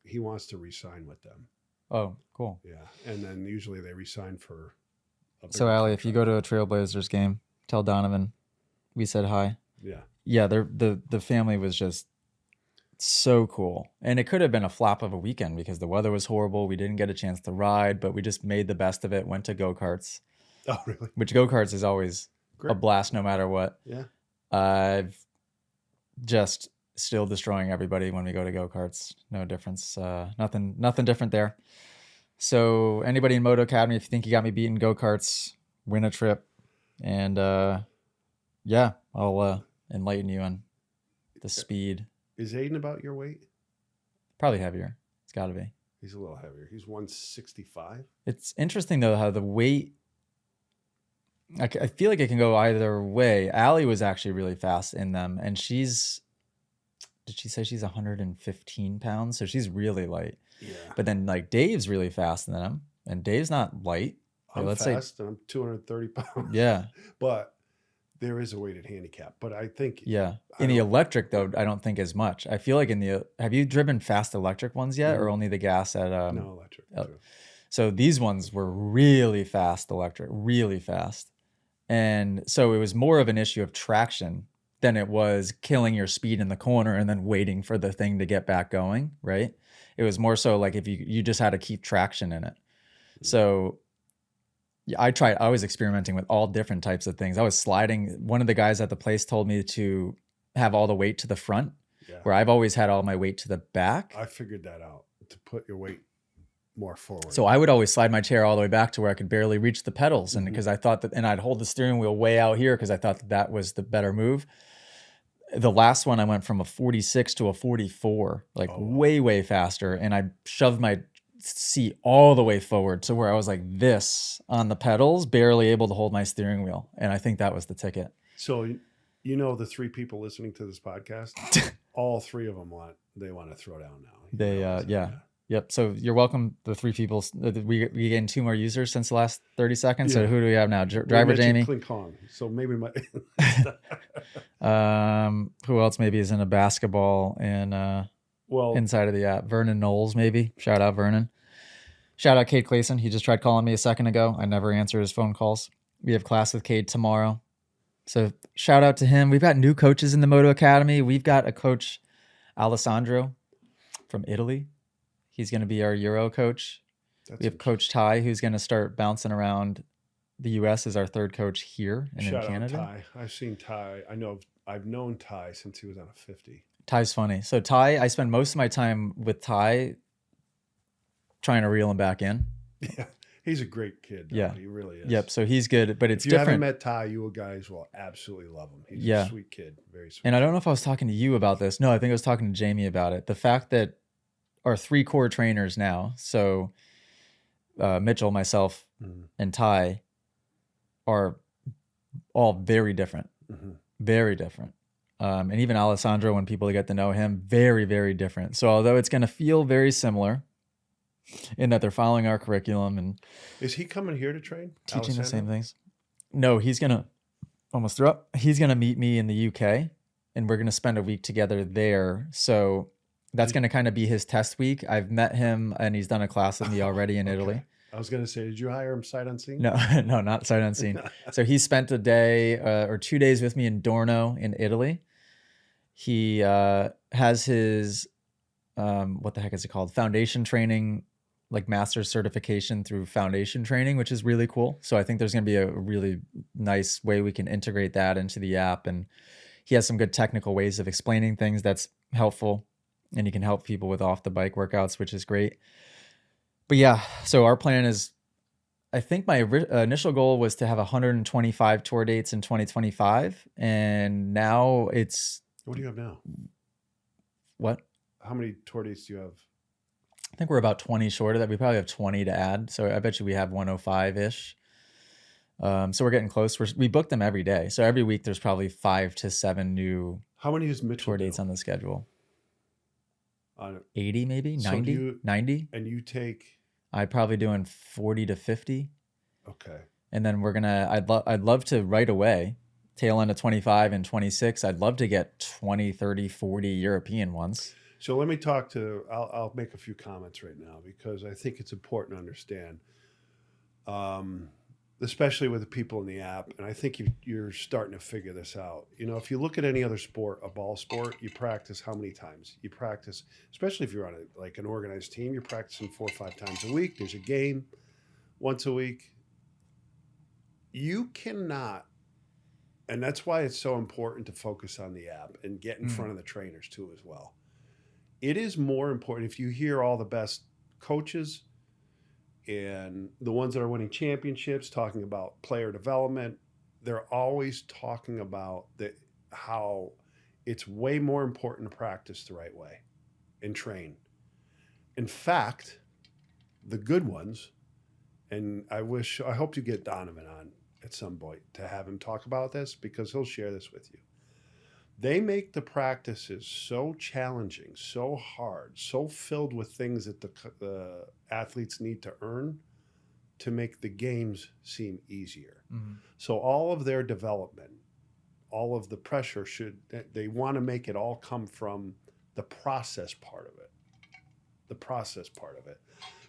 he wants to re-sign with them. Oh, cool. Yeah, and then usually they re-sign for So, Allie, if you go to a Trailblazers game, tell Donovan we said hi. Yeah. Yeah, the family was just so cool. And it could have been a flop of a weekend because the weather was horrible. We didn't get a chance to ride, but we just made the best of it, went to go-karts. Oh, really? Which go-karts is always Great. A blast no matter what. Yeah. I've just still destroying everybody when we go to go-karts. No difference. Nothing different there. So anybody in Moto Academy, if you think you got me beating go-karts, win a trip. And yeah, I'll enlighten you on the speed. Is Aiden about your weight? Probably heavier. It's got to be. He's a little heavier. He's 165. It's interesting, though, how the weight... I feel like it can go either way. Allie was actually really fast in them, and did she say she's 115 pounds? So she's really light. Yeah. But then like Dave's really fast in them, and Dave's not light. I'm fast, and I'm 230 pounds. Yeah. But there is a weighted handicap. But I think... Yeah. In the electric, though, I don't think as much. I feel like have you driven fast electric ones yet, or only the gas at... No, electric. So these ones were really fast electric, really fast. And so it was more of an issue of traction than it was killing your speed in the corner and then waiting for the thing to get back going, right? It was more so like if you just had to keep traction in it. So yeah, I was experimenting with all different types of things. I was sliding. One of the guys at the place told me to have all the weight to the front, where I've always had all my weight to the back. I figured that out, to put your weight more forward. So I would always slide my chair all the way back to where I could barely reach the pedals. And because I thought that, and I'd hold the steering wheel way out here because I thought that was the better move. The last one, I went from a 46 to a 44, like way faster. And I shoved my seat all the way forward to where I was like this on the pedals, barely able to hold my steering wheel. And I think that was the ticket. So, the 3 people listening to this podcast, all 3 of them want to throw down now. Yep. So you're welcome. The 3 people, we gained 2 more users since the last 30 seconds. So who do we have now? Driver Jamie. Kling Kong. So maybe Who else maybe is in a basketball and inside of the app? Vernon Knowles, maybe. Shout out Vernon. Shout out Cade Clayson. He just tried calling me a second ago. I never answer his phone calls. We have class with Cade tomorrow. So shout out to him. We've got new coaches in the Moto Academy. We've got a coach, Alessandro, from Italy. He's going to be our Euro coach. We have Coach Ty, who's going to start bouncing around the U.S. as our third coach here and in Canada. Shout out Ty. I've seen Ty. I've known Ty since he was on a 50. Ty's funny. So Ty, I spend most of my time with Ty trying to reel him back in. Yeah. He's a great kid. Though. Yeah. He really is. Yep. So he's good, but it's different. If you haven't met Ty, you guys will absolutely love him. He's a sweet kid. Very sweet. And I don't know if I was talking to you about this. No, I think I was talking to Jamie about it. The fact that our 3 core trainers now, so Mitchell, myself, and Ty, are all very different. Very different. And even Alessandro, when people get to know him, very, very different. So although it's going to feel very similar in that they're following our curriculum and is he coming here to train? Teaching the same things? No, he's going to almost throw up. He's going to meet me in the UK and we're going to spend a week together there. So that's going to kind of be his test week. I've met him and he's done a class with me already in Italy. I was going to say, did you hire him sight unseen? No, no, not sight unseen. So he spent a day or 2 days with me in Dorno in Italy. He has his, what the heck is it called? Foundation training, like master's certification through foundation training, which is really cool. So I think there's going to be a really nice way we can integrate that into the app. And he has some good technical ways of explaining things that's helpful. And he can help people with off the bike workouts, which is great. But yeah, so our plan is, I think my initial goal was to have 125 tour dates in 2025. And now it's... What do you have now? What? How many tour dates do you have? I think we're about 20 short of that. We probably have 20 to add. So I bet you we have 105-ish. So we're getting close. We book them every day. So every week there's probably 5 to 7 new How many is Mitchell tour dates on the schedule. 80 maybe? 90? 90? And you take... I'm probably doing 40 to 50. Okay. And then we're going to... I'd love to right away, tail end of 25 and 26, I'd love to get 20, 30, 40 European ones. So let me I'll make a few comments right now because I think it's important to understand, especially with the people in the app. And I think you're starting to figure this out. You know, if you look at any other sport, a ball sport, you practice how many times? You practice, especially if you're on an organized team, you're practicing 4 or 5 times a week. There's a game once a week. You cannot, and that's why it's so important to focus on the app and get in front of the trainers too as well. It is more important if you hear all the best coaches and the ones that are winning championships talking about player development, they're always talking about how it's way more important to practice the right way and train. In fact, the good ones, and I hope you get Donovan on at some point to have him talk about this because he'll share this with you. They make the practices so challenging, so hard, so filled with things that the athletes need to earn to make the games seem easier. So all of their development, all of the pressure they want to make it all come from the process part of it. The process part of it,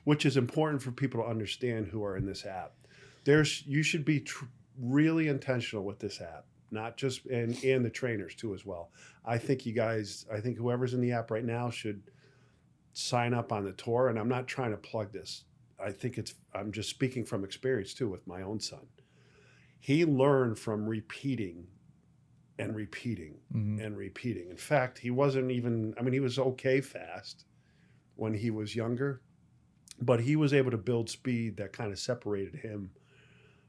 which is important for people to understand who are in this app. You should be really intentional with this app. Not just, and the trainers too as well. I think whoever's in the app right now should sign up on the tour. And I'm not trying to plug this. I'm just speaking from experience too with my own son. He learned from repeating and repeating and repeating. In fact, he wasn't even, he was okay fast when he was younger, but he was able to build speed that kind of separated him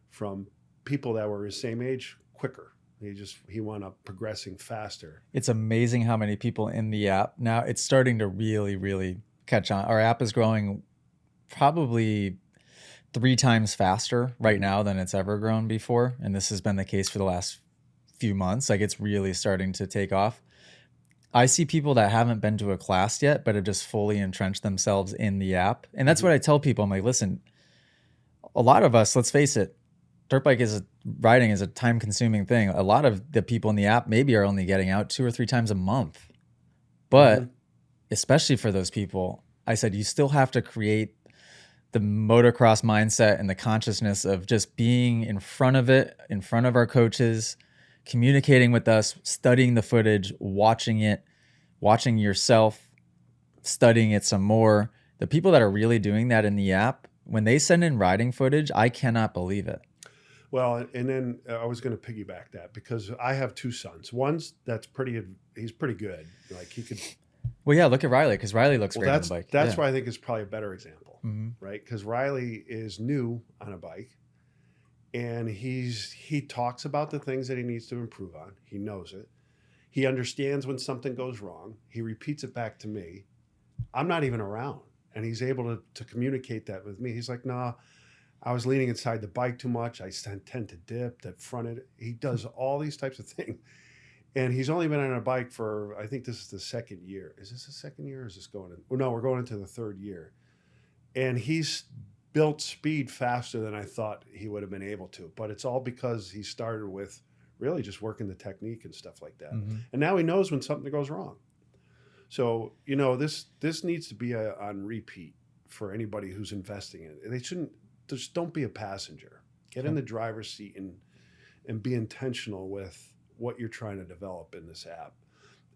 from people that were his same age quicker. He wound up progressing faster. It's amazing how many people in the app now. It's starting to really, really catch on. Our app is growing probably 3 times faster right now than it's ever grown before. And this has been the case for the last few months. Like it's really starting to take off. I see people that haven't been to a class yet, but have just fully entrenched themselves in the app. And that's what I tell people. I'm like, listen, a lot of us, let's face it, dirt bike is riding is a time consuming thing. A lot of the people in the app maybe are only getting out 2 or 3 times a month. But especially for those people, I said, you still have to create the motocross mindset and the consciousness of just being in front of it, in front of our coaches, communicating with us, studying the footage, watching it, watching yourself, studying it some more. The people that are really doing that in the app, when they send in riding footage, I cannot believe it. Well, and then I was going to piggyback that because I have 2 sons. One's he's pretty good. Like he could. Well, yeah, look at Riley, because Riley looks great on the bike. That's why I think it's probably a better example, right? Because Riley is new on a bike, and he talks about the things that he needs to improve on. He knows it. He understands when something goes wrong. He repeats it back to me. I'm not even around, and he's able to communicate that with me. He's like, nah, I was leaning inside the bike too much. I tend to dip, that fronted. He does all these types of things. And he's only been on a bike for, I think this is the 2nd year. Is this the 2nd year or is this going in? Well, no, we're going into the 3rd year. And he's built speed faster than I thought he would have been able to. But it's all because he started with really just working the technique and stuff like that. And now he knows when something goes wrong. So, this needs to be on repeat for anybody who's investing in it. They shouldn't, just don't be a passenger. Get in the driver's seat and be intentional with what you're trying to develop in this app.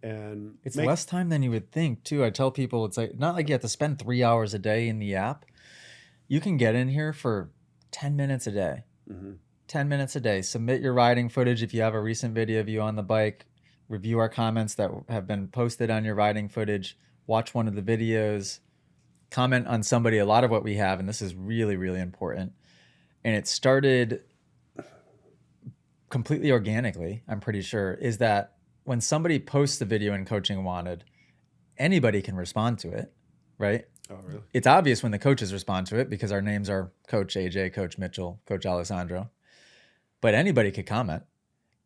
And it's less time than you would think too. I tell people it's like not like you have to spend 3 hours a day in the app. You can get in here for 10 minutes a day. 10 minutes a day. Submit your riding footage if you have a recent video of you on the bike. Review our comments that have been posted on your riding footage. Watch one of the videos. Comment on somebody. A lot of what we have, and this is really, really important. And it started completely organically, I'm pretty sure, is that when somebody posts a video in Coaching Wanted, anybody can respond to it, right? Oh, really? It's obvious when the coaches respond to it because our names are Coach AJ, Coach Mitchell, Coach Alessandro. But anybody could comment.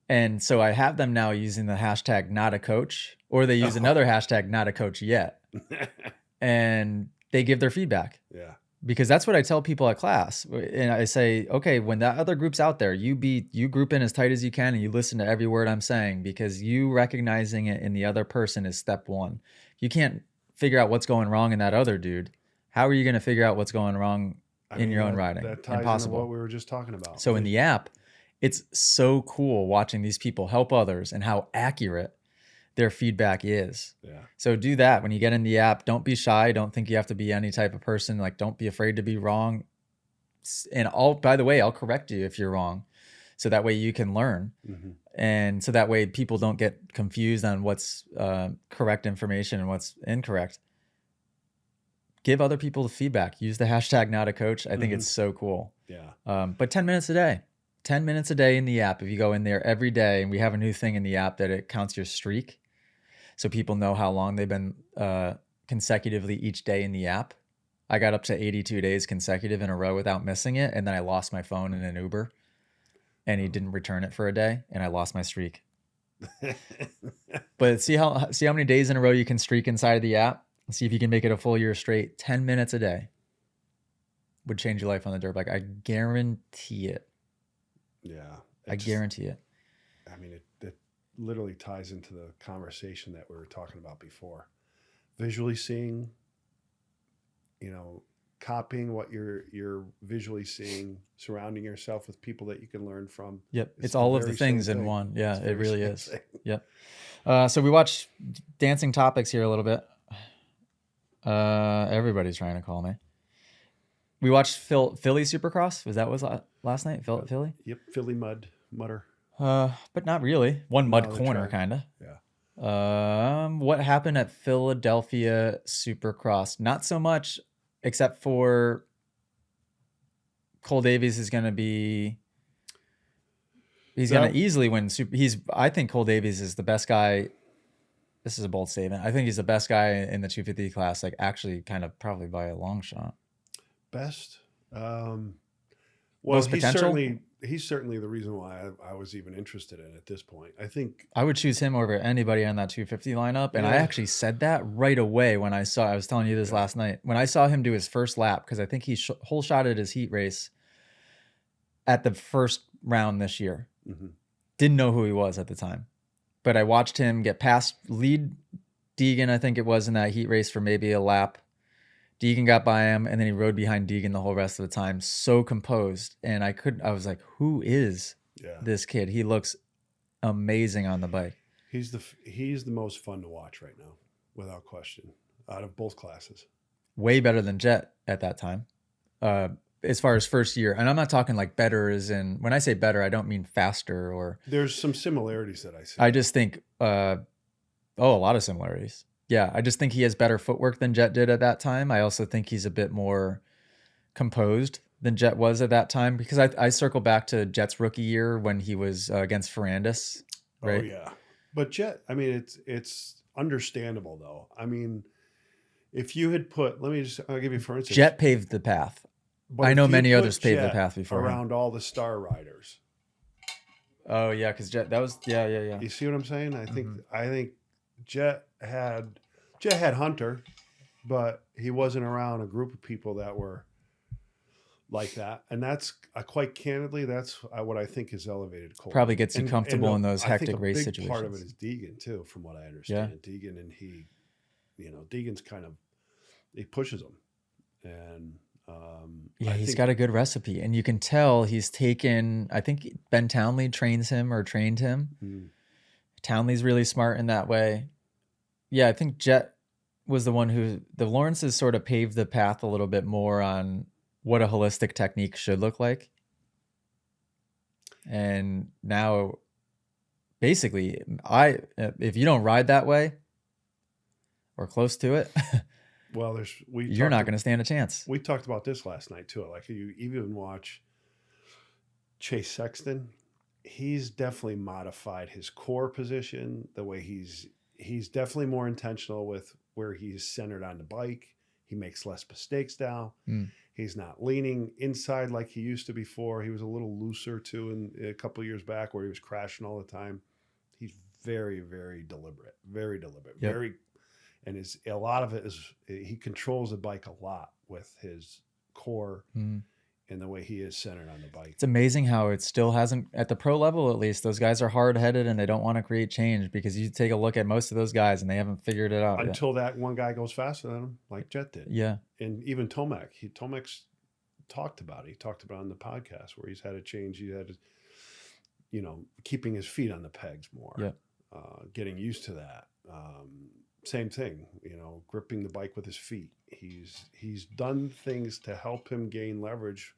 And so I have them now using the hashtag not a coach, or they use another hashtag not a coach yet. And they give their feedback. Yeah. Because that's what I tell people at class. And I say, okay, when that other group's out there, you group in as tight as you can and you listen to every word I'm saying, because you recognizing it in the other person is step 1. You can't figure out what's going wrong in that other dude. How are you going to figure out what's going wrong in your own riding? That ties Impossible. into what we were just talking about. So in the app, it's so cool watching these people help others and how accurate their feedback is. Yeah. So do that when you get in the app. Don't be shy. Don't think you have to be any type of person. Like, don't be afraid to be wrong. And by the way, I'll correct you if you're wrong. So that way you can learn. And so that way people don't get confused on what's correct information and what's incorrect. Give other people the feedback. Use the hashtag not a coach. I think it's so cool. Yeah. But 10 minutes a day. 10 minutes a day in the app. If you go in there every day, and we have a new thing in the app that it counts your streak. So people know how long they've been consecutively each day in the app. I got up to 82 days consecutive in a row without missing it. And then I lost my phone in an Uber and he didn't return it for a day and I lost my streak. But see how many days in a row you can streak inside of the app. See if you can make it a full year straight. 10 minutes a day would change your life on the dirt bike. I guarantee it. Yeah. I guarantee it. I mean, it literally ties into the conversation that we were talking about before. Visually seeing, copying what you're visually seeing, surrounding yourself with people that you can learn from. Yep. It's all of the things in one. Yeah, it really is. Yep. So we watched Dancing Topics here a little bit. Everybody's trying to call me. We watched Philly Supercross. Was last night? Philly? Yep. Philly Mudder. But not really. One mud corner, kind of. Yeah. What happened at Philadelphia Supercross? Not so much, except for Cole Davies is going to be. He's going to easily win. I think Cole Davies is the best guy. This is a bold statement. I think he's the best guy in the 250 class. Like actually, kind of probably by a long shot. Best. Most potential? He's certainly the reason why I was even interested in it at this point. I think I would choose him over anybody on that 250 lineup. And I actually said that right away when I was telling you this last night, when I saw him do his first lap, because I think he whole shotted his heat race at the first round this year. Mm-hmm. Didn't know who he was at the time, but I watched him get past lead Deegan, I think it was, in that heat race for maybe a lap. Deegan got by him, and then he rode behind Deegan the whole rest of the time. So composed. And I was like, who is this kid? He looks amazing on the bike. He's the most fun to watch right now, without question, out of both classes. Way better than Jet at that time. As far as first year. And I'm not talking like better as in, when I say better, I don't mean faster or. There's some similarities that I see. I just think, a lot of similarities. Yeah, I just think he has better footwork than Jet did at that time. I also think he's a bit more composed than Jet was at that time, because I circle back to Jet's rookie year when he was against Ferrandis, right? Oh, yeah. But Jet, I mean, it's understandable, though. I mean, if you had put, I'll give you for instance. Jet paved the path. I know many others paved the path before around all the star riders. Oh, yeah, because Jet, that was, yeah. You see what I'm saying? I think Jet had Hunter, but he wasn't around a group of people that were like that. And that's quite candidly, that's what I think is elevated Cole. Probably gets you comfortable in those hectic race situations. Part of it is Deegan too, from what I understand. Yeah. Deegan, and Deegan's kind of, he pushes him. And he's got a good recipe, and you can tell he's taken, I think Ben Townley trained him. Townley's really smart in that way. Yeah, I think Jet was the one who, the Lawrences sort of paved the path a little bit more on what a holistic technique should look like. And now, basically, if you don't ride that way or close to it, well, you're not going to stand a chance. We talked about this last night too. Like, you even watch Chase Sexton. He's definitely modified his core position, the way he's definitely more intentional with where he's centered on the bike. He makes less mistakes now. He's not leaning inside like he used to before. He was a little looser too in a couple of years back, where he was crashing all the time. He's very, very deliberate, yep. And a lot of it is he controls the bike a lot with his core and the way he is centered on the bike. It's amazing how it still hasn't, at the pro level at least, those guys are hard-headed and they don't want to create change, because you take a look at most of those guys and they haven't figured it out until that one guy goes faster than him, like Jet did. Yeah. And even Tomac. Tomac's talked about it. He talked about it on the podcast where he's had to change. He had to, keeping his feet on the pegs more. Yeah. Getting used to that. Same thing, gripping the bike with his feet. He's done things to help him gain leverage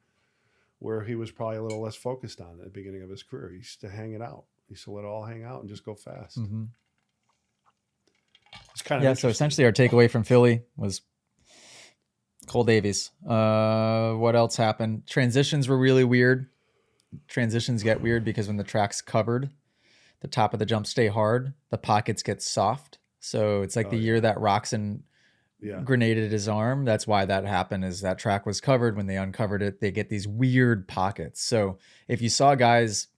where he was probably a little less focused on at the beginning of his career. He used to hang it out. He used to let it all hang out and just go fast. Mm-hmm. It's kind of so essentially our takeaway from Philly was Cole Davies. What else happened? Transitions were really weird. Transitions get weird because when the track's covered, the top of the jumps stay hard, the pockets get soft. So it's like the year that Roxon grenaded his arm. That's why that happened, is that track was covered. When they uncovered it, they get these weird pockets. So if you saw guys,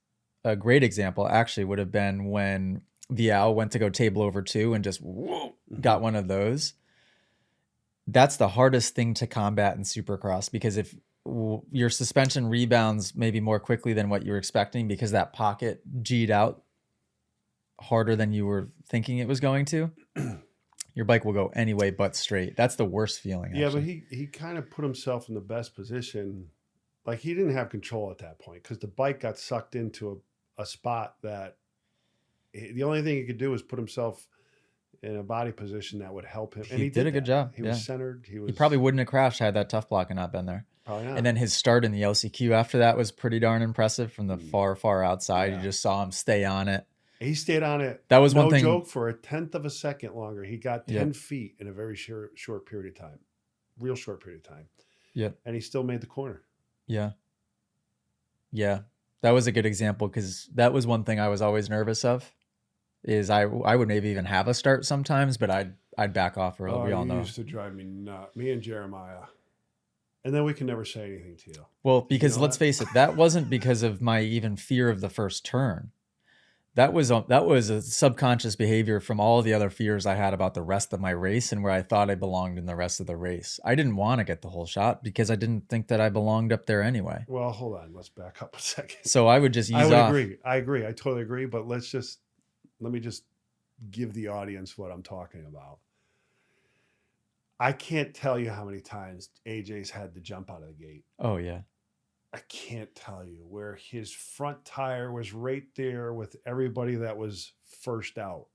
a great example actually would have been when Vial went to go table over 2 and just got one of those. That's the hardest thing to combat in Supercross, because if your suspension rebounds maybe more quickly than what you're expecting, because that pocket G'd out harder than you were thinking it was going to, your bike will go anyway but straight. That's the worst feeling. Yeah, actually. But he kind of put himself in the best position. Like, he didn't have control at that point because the bike got sucked into a spot that the only thing he could do was put himself in a body position that would help him. And he did a good job. He was centered. He probably wouldn't have crashed had that tough block not been there. Probably not. And then his start in the LCQ after that was pretty darn impressive from the far outside. Yeah. You just saw him stay on it. He stayed on it. That was one thing. No joke, for a 1/10 of a second longer. He got 10 feet in a very short period of time. Real short period of time. Yep. And he still made the corner. Yeah. Yeah. That was a good example, because that was one thing I was always nervous of, is I would maybe even have a start sometimes, but I'd back off early. We all know. It used to drive me nuts. Me and Jeremiah. And then we can never say anything to you. Well, because let's face it, that wasn't because of my even fear of the first turn. That was a subconscious behavior from all the other fears I had about the rest of my race and where I thought I belonged in the rest of the race. I didn't want to get the whole shot because I didn't think that I belonged up there anyway. Well, hold on. Let's back up a second. So I would just I ease would off. agree. I agree. I totally agree. But let me just give the audience what I'm talking about. I can't tell you how many times AJ's had to jump out of the gate. Oh yeah. I can't tell you where his front tire was right there with everybody that was first out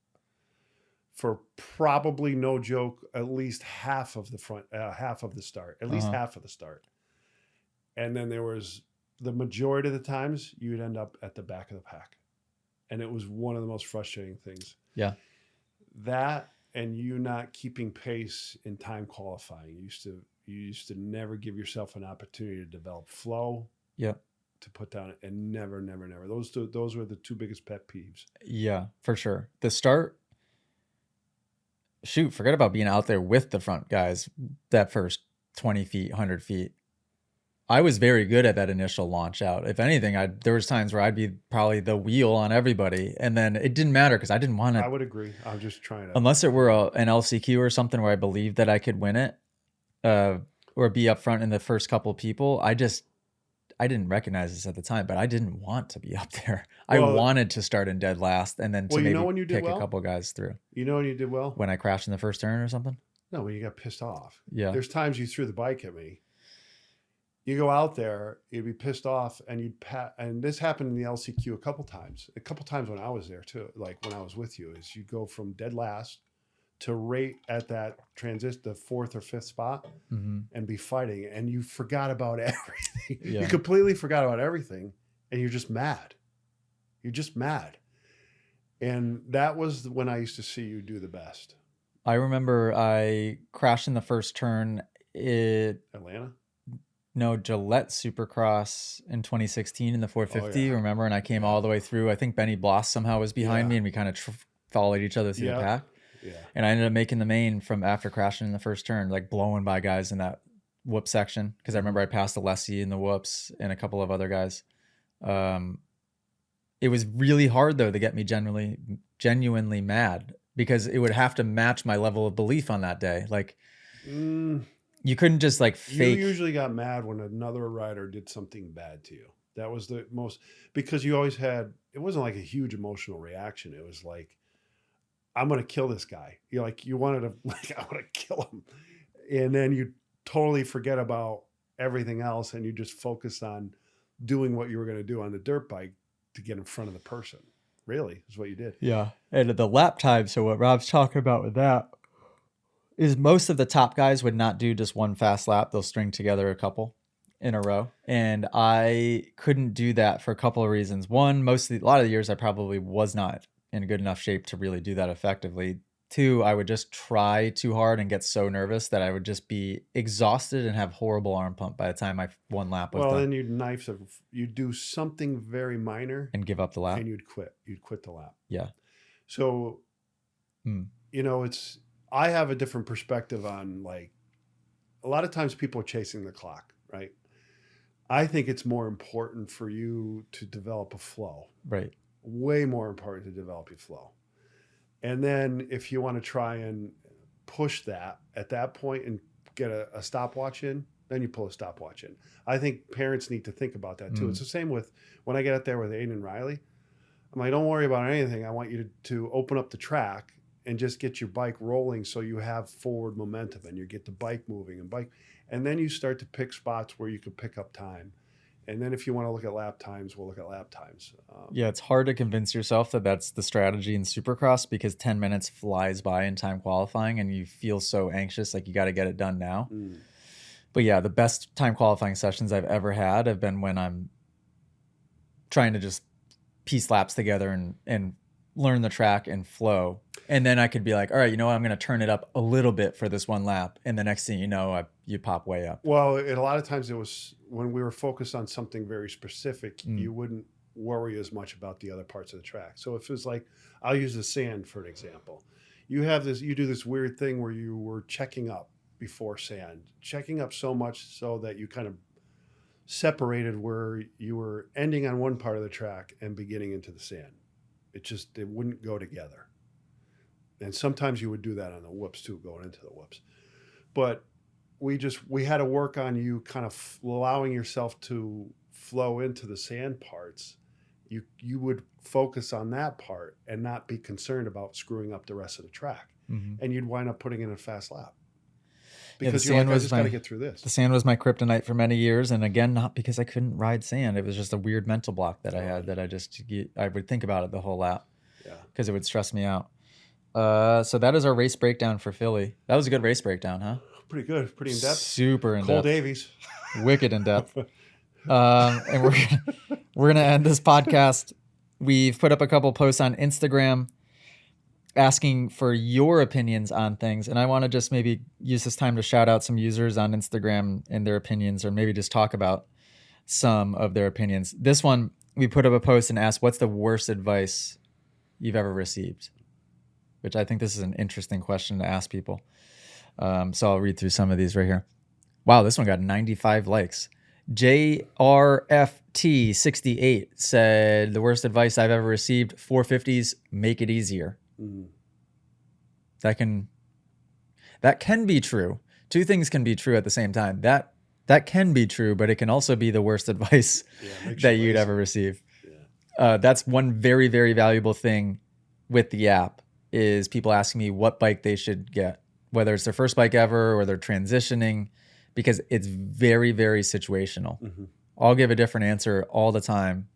for probably no joke, at least half of the start, at least half of the start. And then there was the majority of the times you'd end up at the back of the pack. And it was one of the most frustrating things. Yeah. That and you not keeping pace in time qualifying. You used to never give yourself an opportunity to develop flow. Yep. To put down and never. Those were the two biggest pet peeves. Yeah, for sure. The start, shoot, forget about being out there with the front guys that first 20 feet, 100 feet. I was very good at that initial launch out. If anything, there was times where I'd be probably the wheel on everybody, and then it didn't matter because I didn't want to. I would agree. I'm just trying to. Unless it were an LCQ or something where I believed that I could win it, or be up front in the first couple of people. I didn't recognize this at the time, but I didn't want to be up there. Well, I wanted to start in dead last and then to maybe when you did pick a couple guys through. You know when you did well? When I crashed in the first turn or something? No, when you got pissed off. Yeah. There's times you threw the bike at me. You go out there, you'd be pissed off, and and this happened in the LCQ a couple times when I was there too, like when I was with you, is you go from dead last to rate at that transition, the fourth or fifth spot, and be fighting, and you forgot about everything. Yeah. You completely forgot about everything, and you're just mad. You're just mad. And that was when I used to see you do the best. I remember I crashed in the first turn at Atlanta? No, Gillette Supercross in 2016 in the 450, remember? And I came all the way through. I think Benny Bloss somehow was behind me, and we kind of followed each other through the pack. Yeah. And I ended up making the main from after crashing in the first turn, like blowing by guys in that whoop section. Because I remember I passed Alessi in the whoops and a couple of other guys. It was really hard, though, to get me genuinely mad, because it would have to match my level of belief on that day. Like... You couldn't just like fake. You usually got mad when another rider did something bad to you. That was the most, because you always had, it wasn't like a huge emotional reaction. It was like, I'm going to kill this guy. You're like, you wanted to, like, I want to kill him. And then you totally forget about everything else, and you just focus on doing what you were going to do on the dirt bike to get in front of the person. Really, is what you did. Yeah. And the lap time. So what Rob's talking about with that is most of the top guys would not do just one fast lap. They'll string together a couple in a row. And I couldn't do that for a couple of reasons. One, a lot of the years I probably was not in good enough shape to really do that effectively. Two, I would just try too hard and get so nervous that I would just be exhausted and have horrible arm pump by the time my one lap was done. Well, then you'd do something very minor. And give up the lap. And you'd quit. You'd quit the lap. Yeah. So, you know, I have a different perspective on, like, a lot of times people are chasing the clock, right? I think it's more important for you to develop a flow. Right. Way more important to develop your flow. And then if you want to try and push that at that point and get a stopwatch in, then you pull a stopwatch in. I think parents need to think about that too. It's the same with when I get out there with Aiden and Riley. I'm like, don't worry about anything. I want you to open up the track and just get your bike rolling so you have forward momentum and you get the bike moving and then you start to pick spots where you can pick up time. And then if you want to look at lap times, we'll look at lap times. Yeah, it's hard to convince yourself that that's the strategy in Supercross, because 10 minutes flies by in time qualifying and you feel so anxious, like you got to get it done now. But yeah, the best time qualifying sessions I've ever had have been when I'm trying to just piece laps together and learn the track and flow. And then I could be like, all right, you know what? I'm going to turn it up a little bit for this one lap. And the next thing you know, you pop way up. Well, a lot of times it was when we were focused on something very specific, you wouldn't worry as much about the other parts of the track. So if it was like, I'll use the sand for an example. You do this weird thing where you were checking up before sand, checking up so much so that you kind of separated where you were ending on one part of the track and beginning into the sand. It wouldn't go together. And sometimes you would do that on the whoops too, going into the whoops. But we had to work on you kind of allowing yourself to flow into the sand parts. You would focus on that part and not be concerned about screwing up the rest of the track. Mm-hmm. And you'd wind up putting in a fast lap. Because you're like, I just got to get through this. The sand was my kryptonite for many years. And again, not because I couldn't ride sand. It was just a weird mental block that I had that I would think about it the whole lap. Yeah. Because it would stress me out. So that is our race breakdown for Philly. That was a good race breakdown, huh? Pretty good. Pretty in depth. Super in depth. Cole Davies. Wicked in depth. And we're gonna end this podcast. We've put up a couple posts on Instagram asking for your opinions on things, and I want to just maybe use this time to shout out some users on Instagram and their opinions, or maybe just talk about some of their opinions. This one, we put up a post and asked, what's the worst advice you've ever received? Which I think this is an interesting question to ask people. So I'll read through some of these right here. Wow, this one got 95 likes. JRFT68 said, the worst advice I've ever received, 450s, make it easier. Mm. That can be true. Two things can be true at the same time. That can be true, but it can also be the worst advice that you'd ever receive. Yeah. That's one very, very valuable thing with the app is people asking me what bike they should get, whether it's their first bike ever or they're transitioning, because it's very, very situational. Mm-hmm. I'll give a different answer all the time,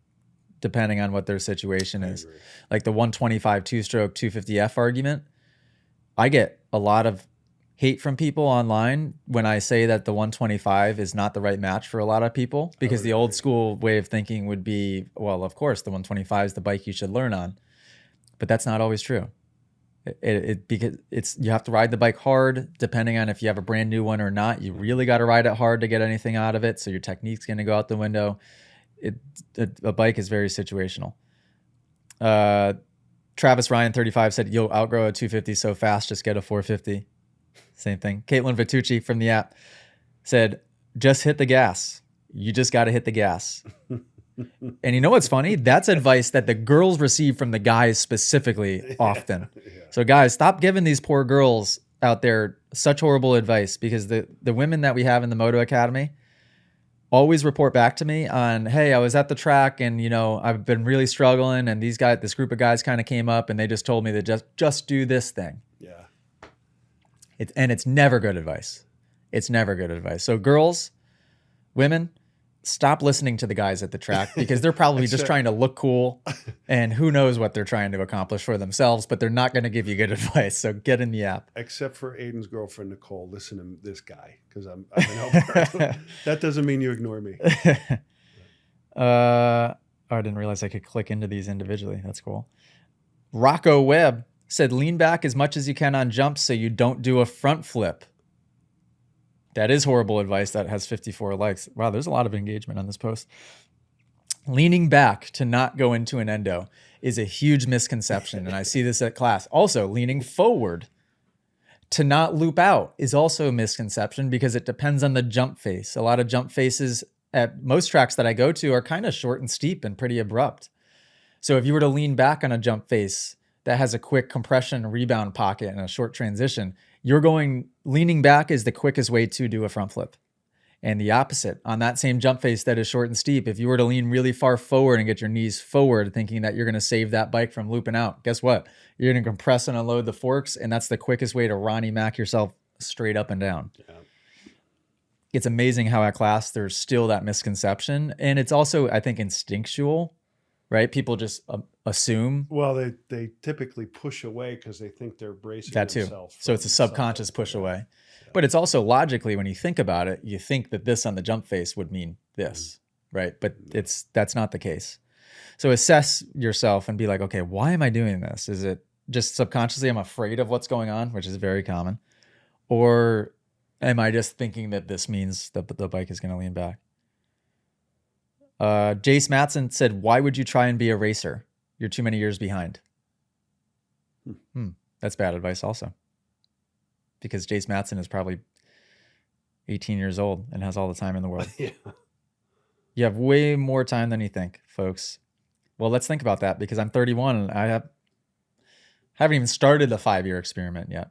depending on what their situation is. Like the 125 two-stroke 250F argument, I get a lot of hate from people online when I say that the 125 is not the right match for a lot of people, because the old school way of thinking would be, well, of course, the 125 is the bike you should learn on. But that's not always true. Because you have to ride the bike hard, depending on if you have a brand new one or not. You really got to ride it hard to get anything out of it. So your technique's going to go out the window. A bike is very situational. Travis Ryan 35 said, you'll outgrow a 250 so fast, just get a 450. Same thing. Caitlin Vitucci from the app said, just hit the gas. You just got to hit the gas. And you know what's funny? That's advice that the girls receive from the guys specifically often. Yeah. So guys, stop giving these poor girls out there such horrible advice, because the women that we have in the Moto Academy always report back to me on, hey, I was at the track and, I've been really struggling, and this group of guys kind of came up and they just told me to just do this thing. Yeah. It's never good advice. It's never good advice. So girls, women, stop listening to the guys at the track, because they're probably just trying to look cool, and who knows what they're trying to accomplish for themselves, but they're not going to give you good advice. So get in the app. Except for Aiden's girlfriend, Nicole. Listen to this guy, because I've been helping her. That doesn't mean you ignore me. I didn't realize I could click into these individually. That's cool. Rocco Webb said, lean back as much as you can on jumps so you don't do a front flip. That is horrible advice. That has 54 likes. Wow, there's a lot of engagement on this post. Leaning back to not go into an endo is a huge misconception, and I see this at class. Also, leaning forward to not loop out is also a misconception, because it depends on the jump face. A lot of jump faces at most tracks that I go to are kind of short and steep and pretty abrupt. So if you were to lean back on a jump face that has a quick compression rebound pocket and a short transition, leaning back is the quickest way to do a front flip. And the opposite, on that same jump face that is short and steep, if you were to lean really far forward and get your knees forward, thinking that you're going to save that bike from looping out, guess what? You're going to compress and unload the forks, and that's the quickest way to Ronnie Mac yourself straight up and down. Yeah. It's amazing how at class there's still that misconception. And it's also, I think, instinctual, right? People just assume. Well, they typically push away because they think they're bracing that too. themselves. So it's a subconscious push away. Yeah. But it's also logically, when you think about it, you think that this on the jump face would mean this, right? But that's not the case. So assess yourself and be like, okay, why am I doing this? Is it just subconsciously I'm afraid of what's going on, which is very common? Or am I just thinking that this means that the bike is going to lean back? Jace Matson said, why would you try and be a racer? You're too many years behind. That's bad advice also. Because Jace Matson is probably 18 years old and has all the time in the world. Yeah. You have way more time than you think, folks. Well, let's think about that because I'm 31 and haven't even started the 5-year experiment yet.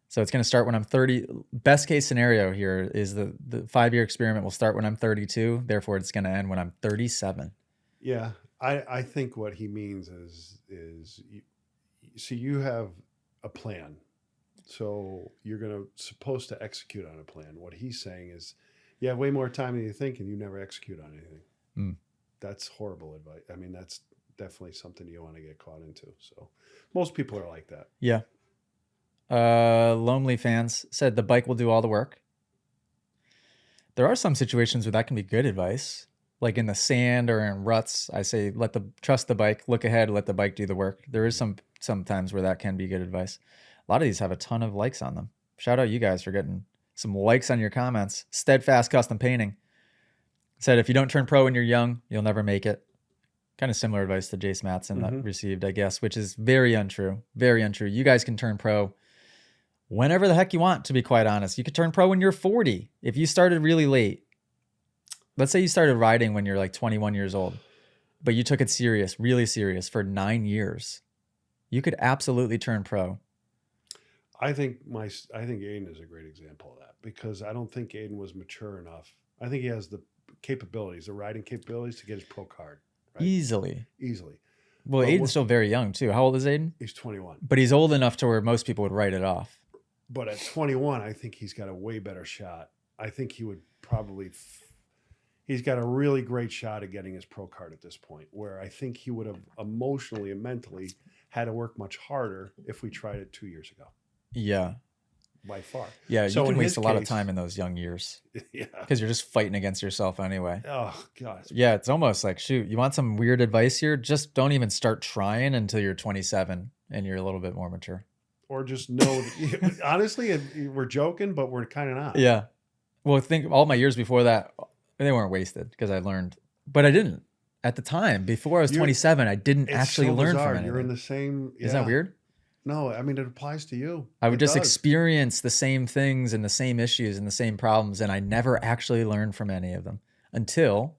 So it's going to start when I'm 30. Best case scenario here is the 5-year experiment will start when I'm 32. Therefore, it's going to end when I'm 37. Yeah. I think what he means is see, you have a plan. So you're supposed to execute on a plan. What he's saying is you have way more time than you think and you never execute on anything. Mm. That's horrible advice. I mean, that's definitely something you want to get caught into. So most people are like that. Yeah. Lonely Fans said the bike will do all the work. There are some situations where that can be good advice. Like in the sand or in ruts, I say trust the bike, look ahead, let the bike do the work. There is some times where that can be good advice. A lot of these have a ton of likes on them. Shout out you guys for getting some likes on your comments. Steadfast Custom Painting said if you don't turn pro when you're young, you'll never make it. Kind of similar advice to Jace Matson that received, I guess, which is very untrue. Very untrue. You guys can turn pro whenever the heck you want, to be quite honest. You could turn pro when you're 40. If you started really late, let's say you started riding when you're like 21 years old, but you took it serious, really serious for 9 years, you could absolutely turn pro. I think Aiden is a great example of that because I don't think Aiden was mature enough. I think he has the capabilities, the riding capabilities to get his pro card. Right? Easily. Well, But Aiden's still very young too. How old is Aiden? He's 21. But he's old enough to where most people would write it off. But at 21, I think he's got a way better shot. I think he would probably... He's got a really great shot at getting his pro card at this point, where I think he would have emotionally and mentally had to work much harder if we tried it 2 years ago. Yeah. By far. Yeah, so you can waste a lot of time in those young years. Yeah. Because you're just fighting against yourself anyway. Oh, God. Yeah, it's almost like, shoot, you want some weird advice here? Just don't even start trying until you're 27 and you're a little bit more mature. Or just know, honestly, we're joking, but we're kind of not. Yeah. Well, think all my years before that, they weren't wasted because I learned, but I didn't. At the time, before I was 27, I didn't actually learn from anything. You're in the same... Isn't that weird? No, I mean, it applies to you. I would just experience the same things and the same issues and the same problems, and I never actually learned from any of them until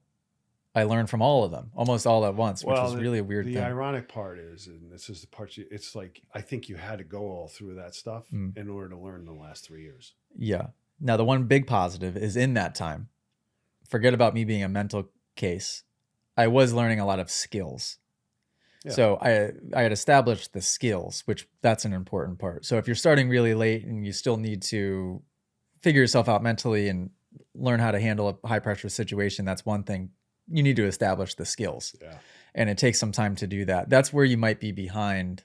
I learned from all of them, almost all at once, which is really a weird thing. The ironic part is, and this is the part, it's like, I think you had to go all through that stuff in order to learn the last 3 years. Yeah. Now, the one big positive is in that time, forget about me being a mental case, I was learning a lot of skills. Yeah. So I had established the skills, which that's an important part. So if you're starting really late and you still need to figure yourself out mentally and learn how to handle a high pressure situation, that's one thing. You need to establish the skills. Yeah. And it takes some time to do that. That's where you might be behind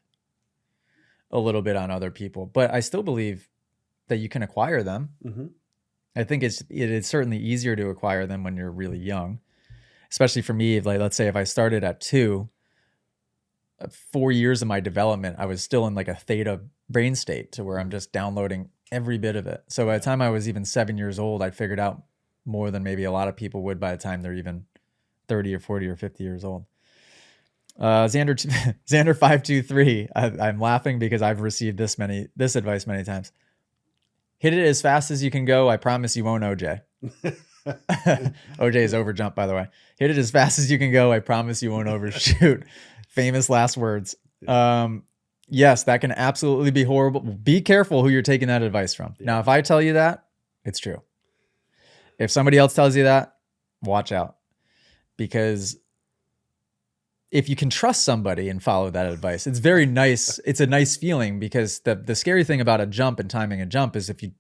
a little bit on other people, but I still believe that you can acquire them. Mm-hmm. I think it is certainly easier to acquire them when you're really young, especially for me. Like, let's say if I started at 2, 4 years of my development, I was still in like a theta brain state to where I'm just downloading every bit of it. So by the time I was even 7 years old, I'd figured out more than maybe a lot of people would by the time they're even 30 or 40 or 50 years old. Xander 523. I'm laughing because I've received this advice many times. Hit it as fast as you can go. I promise you won't OJ. OJ is overjump, by the way. Hit it as fast as you can go. I promise you won't overshoot. Famous last words. Yes, that can absolutely be horrible. Be careful who you're taking that advice from. Yeah. Now, if I tell you that, it's true. If somebody else tells you that, watch out. Because if you can trust somebody and follow that advice, it's very nice. It's a nice feeling because the scary thing about a jump and timing a jump is if you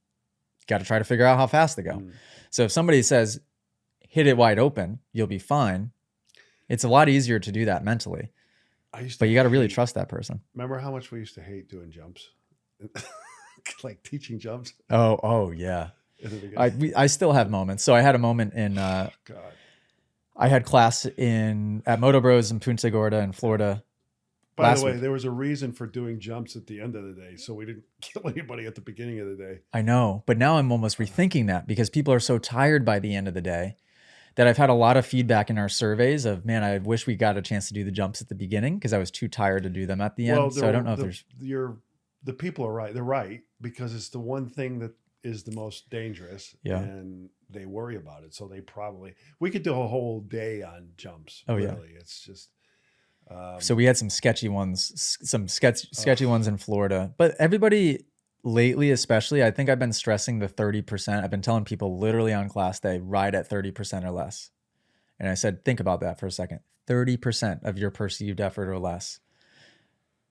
got to try to figure out how fast to go. So if somebody says, hit it wide open, you'll be fine. It's a lot easier to do that mentally. But you got to really trust that person. Remember how much we used to hate doing jumps? Like teaching jumps? Oh yeah. I still have moments. So I had a moment in... God. I had class at Moto Bros in Punta Gorda in Florida. By the way, there was a reason for doing jumps at the end of the day, so we didn't kill anybody at the beginning of the day. I know, but now I'm almost rethinking that because people are so tired by the end of the day that I've had a lot of feedback in our surveys of, man, I wish we got a chance to do the jumps at the beginning because I was too tired to do them at the end. So I don't know if there's... The people are right. They're right because it's the one thing that is the most dangerous. Yeah. And they worry about it. So we could do a whole day on jumps. Oh, really. Yeah. It's just, So we had some sketchy ones, sketchy ones in Florida. But everybody lately, especially, I think I've been stressing the 30%. I've been telling people literally on class day, ride at 30% or less. And I said, think about that for a second. 30% of your perceived effort or less.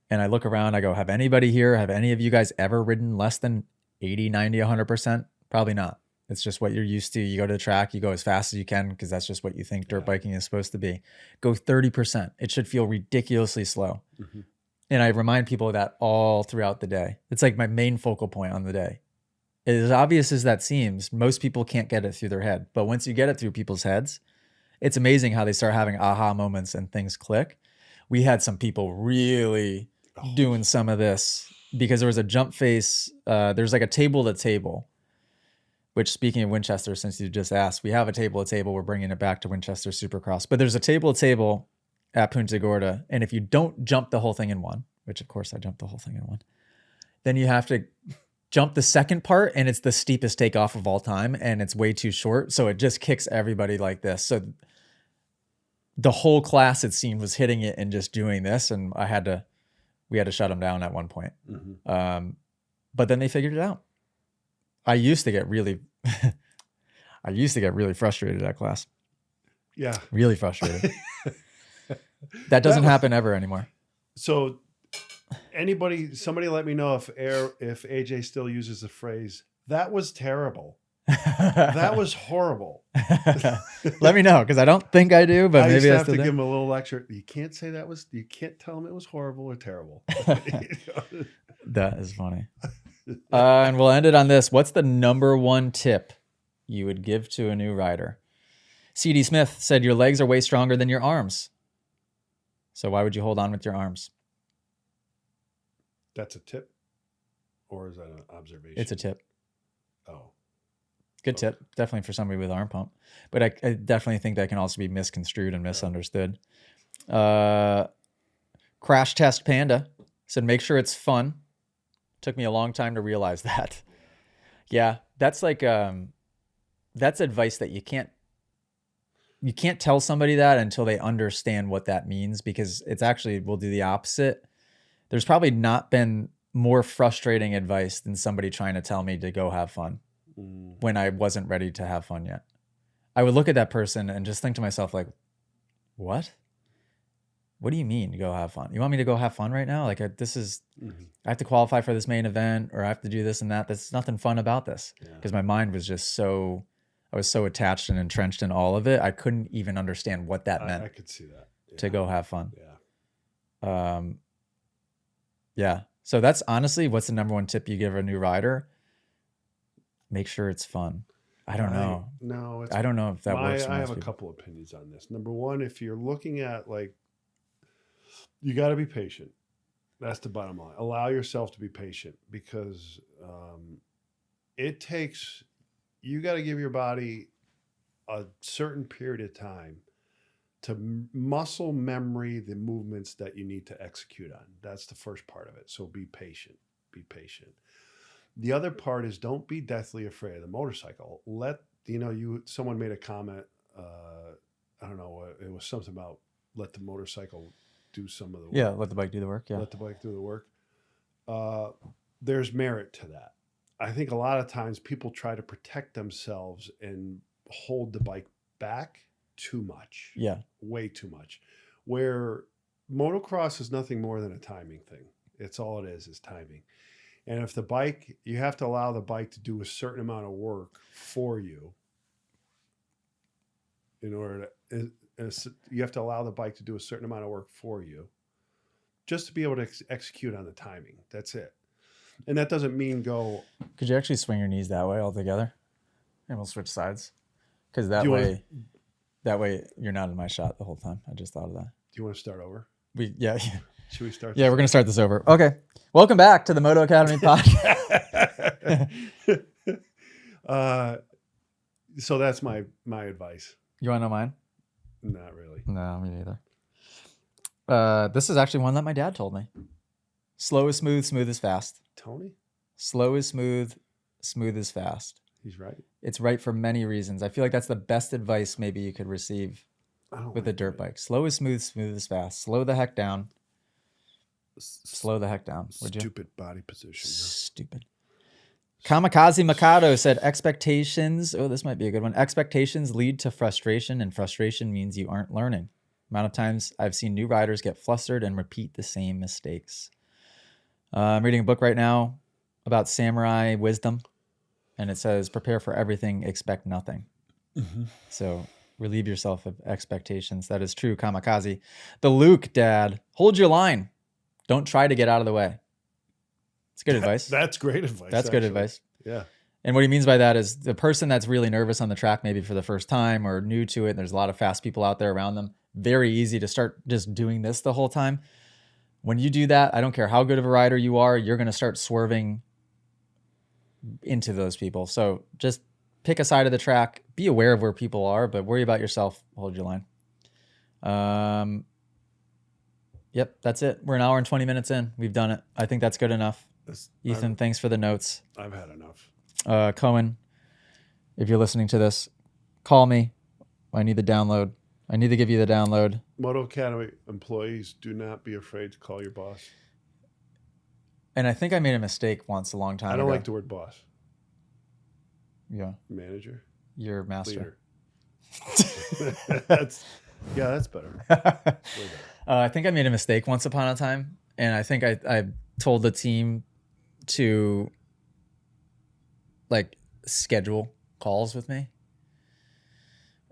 And I look around, I go, have any of you guys ever ridden less than 80, 90, 100%? Probably not. It's just what you're used to. You go to the track, you go as fast as you can because that's just what you think dirt biking is supposed to be. Go 30%. It should feel ridiculously slow. Mm-hmm. And I remind people of that all throughout the day. It's like my main focal point on the day. As obvious as that seems, most people can't get it through their head. But once you get it through people's heads, it's amazing how they start having aha moments and things click. We had some people really doing some of this because there was a jump face. There's like a table to table, which speaking of Winchester, since you just asked, we have a table to table. We're bringing it back to Winchester Supercross, but there's a table to table at Punta Gorda. And if you don't jump the whole thing in one, which of course I jumped the whole thing in one, then you have to jump the second part and it's the steepest takeoff of all time and it's way too short. So it just kicks everybody like this. So the whole class, it seemed, was hitting it and just doing this. And we had to shut them down at one point. Mm-hmm. But then they figured it out. I used to get really frustrated at class. Yeah. Really frustrated. That doesn't happen ever anymore. So somebody let me know if AJ still uses the phrase, "That was terrible." That was horrible. Let me know, because I don't think I do, but maybe I have to give him a little lecture. You can't say you can't tell him it was horrible or terrible. That is funny. And we'll end it on this. What's the number one tip you would give to a new rider? CD Smith said, your legs are way stronger than your arms. So why would you hold on with your arms? That's a tip? Or is that an observation? It's a tip. Oh. Good tip. Definitely for somebody with arm pump. But I definitely think that can also be misconstrued and misunderstood. Crash Test Panda said, make sure it's fun. Took me a long time to realize that. Yeah, that's like that's advice that you can't tell somebody that until they understand what that means, because it's actually, we'll do the opposite. There's probably not been more frustrating advice than somebody trying to tell me to go have fun when I wasn't ready to have fun yet. I would look at that person and just think to myself, like, what? What do you mean to go have fun? You want me to go have fun right now? Like, I have to qualify for this main event, or I have to do this and that. There's nothing fun about this, because my mind was just I was so attached and entrenched in all of it. I couldn't even understand what that meant. I could see that. To go have fun. Yeah. Yeah. So that's honestly, what's the number one tip you give a new rider? Make sure it's fun. I don't know. No, I don't know if that works. I have a couple opinions on this. Number one, if you're looking at, like, you got to be patient. That's the bottom line. Allow yourself to be patient, because you got to give your body a certain period of time to muscle memory the movements that you need to execute on. That's the first part of it. So be patient. Be patient. The other part is, don't be deathly afraid of the motorcycle. Someone made a comment. I don't know. It was something about let the motorcycle do some of the work. Yeah, let the bike do the work. Yeah, let the bike do the work. There's merit to that. I think a lot of times people try to protect themselves and hold the bike back too much. Yeah, way too much. Where motocross is nothing more than a timing thing. It's all it is timing. And if you have to allow the bike to do a certain amount of work for you. You have to allow the bike to do a certain amount of work for you, just to be able to execute on the timing. That's it. And that doesn't mean go. Could you actually swing your knees that way altogether? And we'll switch sides. Because that way you're not in my shot the whole time. I just thought of that. Do you want to start over? Yeah. Should we start? Yeah, we're going to start this over. Okay. Welcome back to the Moto Academy podcast. So that's my advice. You want to know mine? Not really. No, me neither. This is actually one that my dad told me. Slow is smooth, smooth is fast. Tony? Slow is smooth, smooth is fast. He's right. It's right for many reasons. I feel like that's the best advice maybe you could receive with a dirt bike. Slow is smooth, smooth is fast. Slow the heck down. Slow the heck down, would you? Stupid body position. Stupid. Kamikaze Mikado said expectations. Oh, this might be a good one. Expectations lead to frustration, and frustration means you aren't learning. Amount of times I've seen new riders get flustered and repeat the same mistakes. I'm reading a book right now about samurai wisdom, and it says, prepare for everything, expect nothing. So relieve yourself of expectations. That is true, Kamikaze. The Luke dad, hold your line. Don't try to get out of the way. It's good advice. That's great advice. That's good advice. Yeah. And what he means by that is the person that's really nervous on the track, maybe for the first time or new to it, and there's a lot of fast people out there around them, very easy to start just doing this the whole time. When you do that, I don't care how good of a rider you are, you're going to start swerving into those people. So just pick a side of the track, be aware of where people are, but worry about yourself. Hold your line. Yep, that's it. We're an hour and 20 minutes in. We've done it. I think that's good enough. Ethan, thanks for the notes. I've had enough. Cohen, if you're listening to this, call me. I need the download. I need to give you the download. Moto Academy employees, do not be afraid to call your boss. And I think I made a mistake once a long time ago. I don't like the word boss. Yeah. Manager. Your master. That's better. Way better. I think I made a mistake once upon a time, and I think I told the team to like schedule calls with me.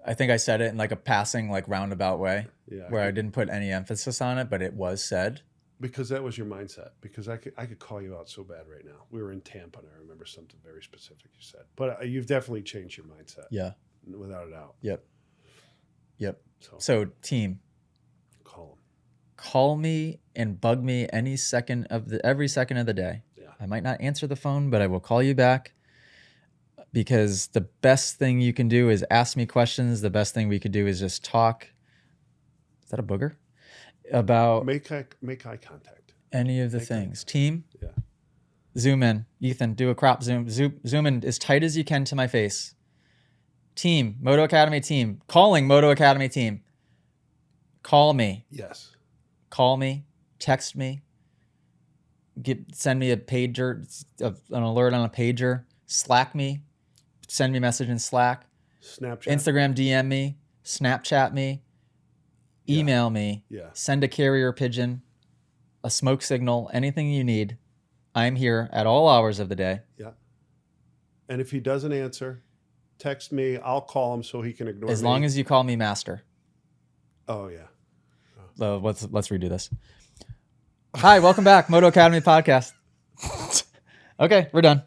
I think I said it in like a passing, like roundabout way, where I didn't put any emphasis on it, but it was said. Because that was your mindset. Because I could call you out so bad right now. We were in Tampa, and I remember something very specific you said. But you've definitely changed your mindset. Yeah. Without a doubt. Yep. So team. Call me and bug me every second of the day. Yeah. I might not answer the phone, but I will call you back, because the best thing you can do is ask me questions. The best thing we could do is just talk. Is that a booger? About make eye contact. Any of the things. Team. Yeah. Zoom in. Ethan, do a crop zoom. Zoom in as tight as you can to my face. Team. Moto Academy team. Calling Moto Academy team. Call me. Yes. Call me, text me, send me a pager, an alert on a pager, Slack me, send me a message in Slack, Snapchat, Instagram DM me, Snapchat me, email me, send a carrier pigeon, a smoke signal, anything you need. I'm here at all hours of the day. Yeah. And if he doesn't answer, text me. I'll call him so he can ignore me. As long as you call me master. Oh, yeah. Let's redo this. Hi, welcome back, Moto Academy podcast. Okay, we're done.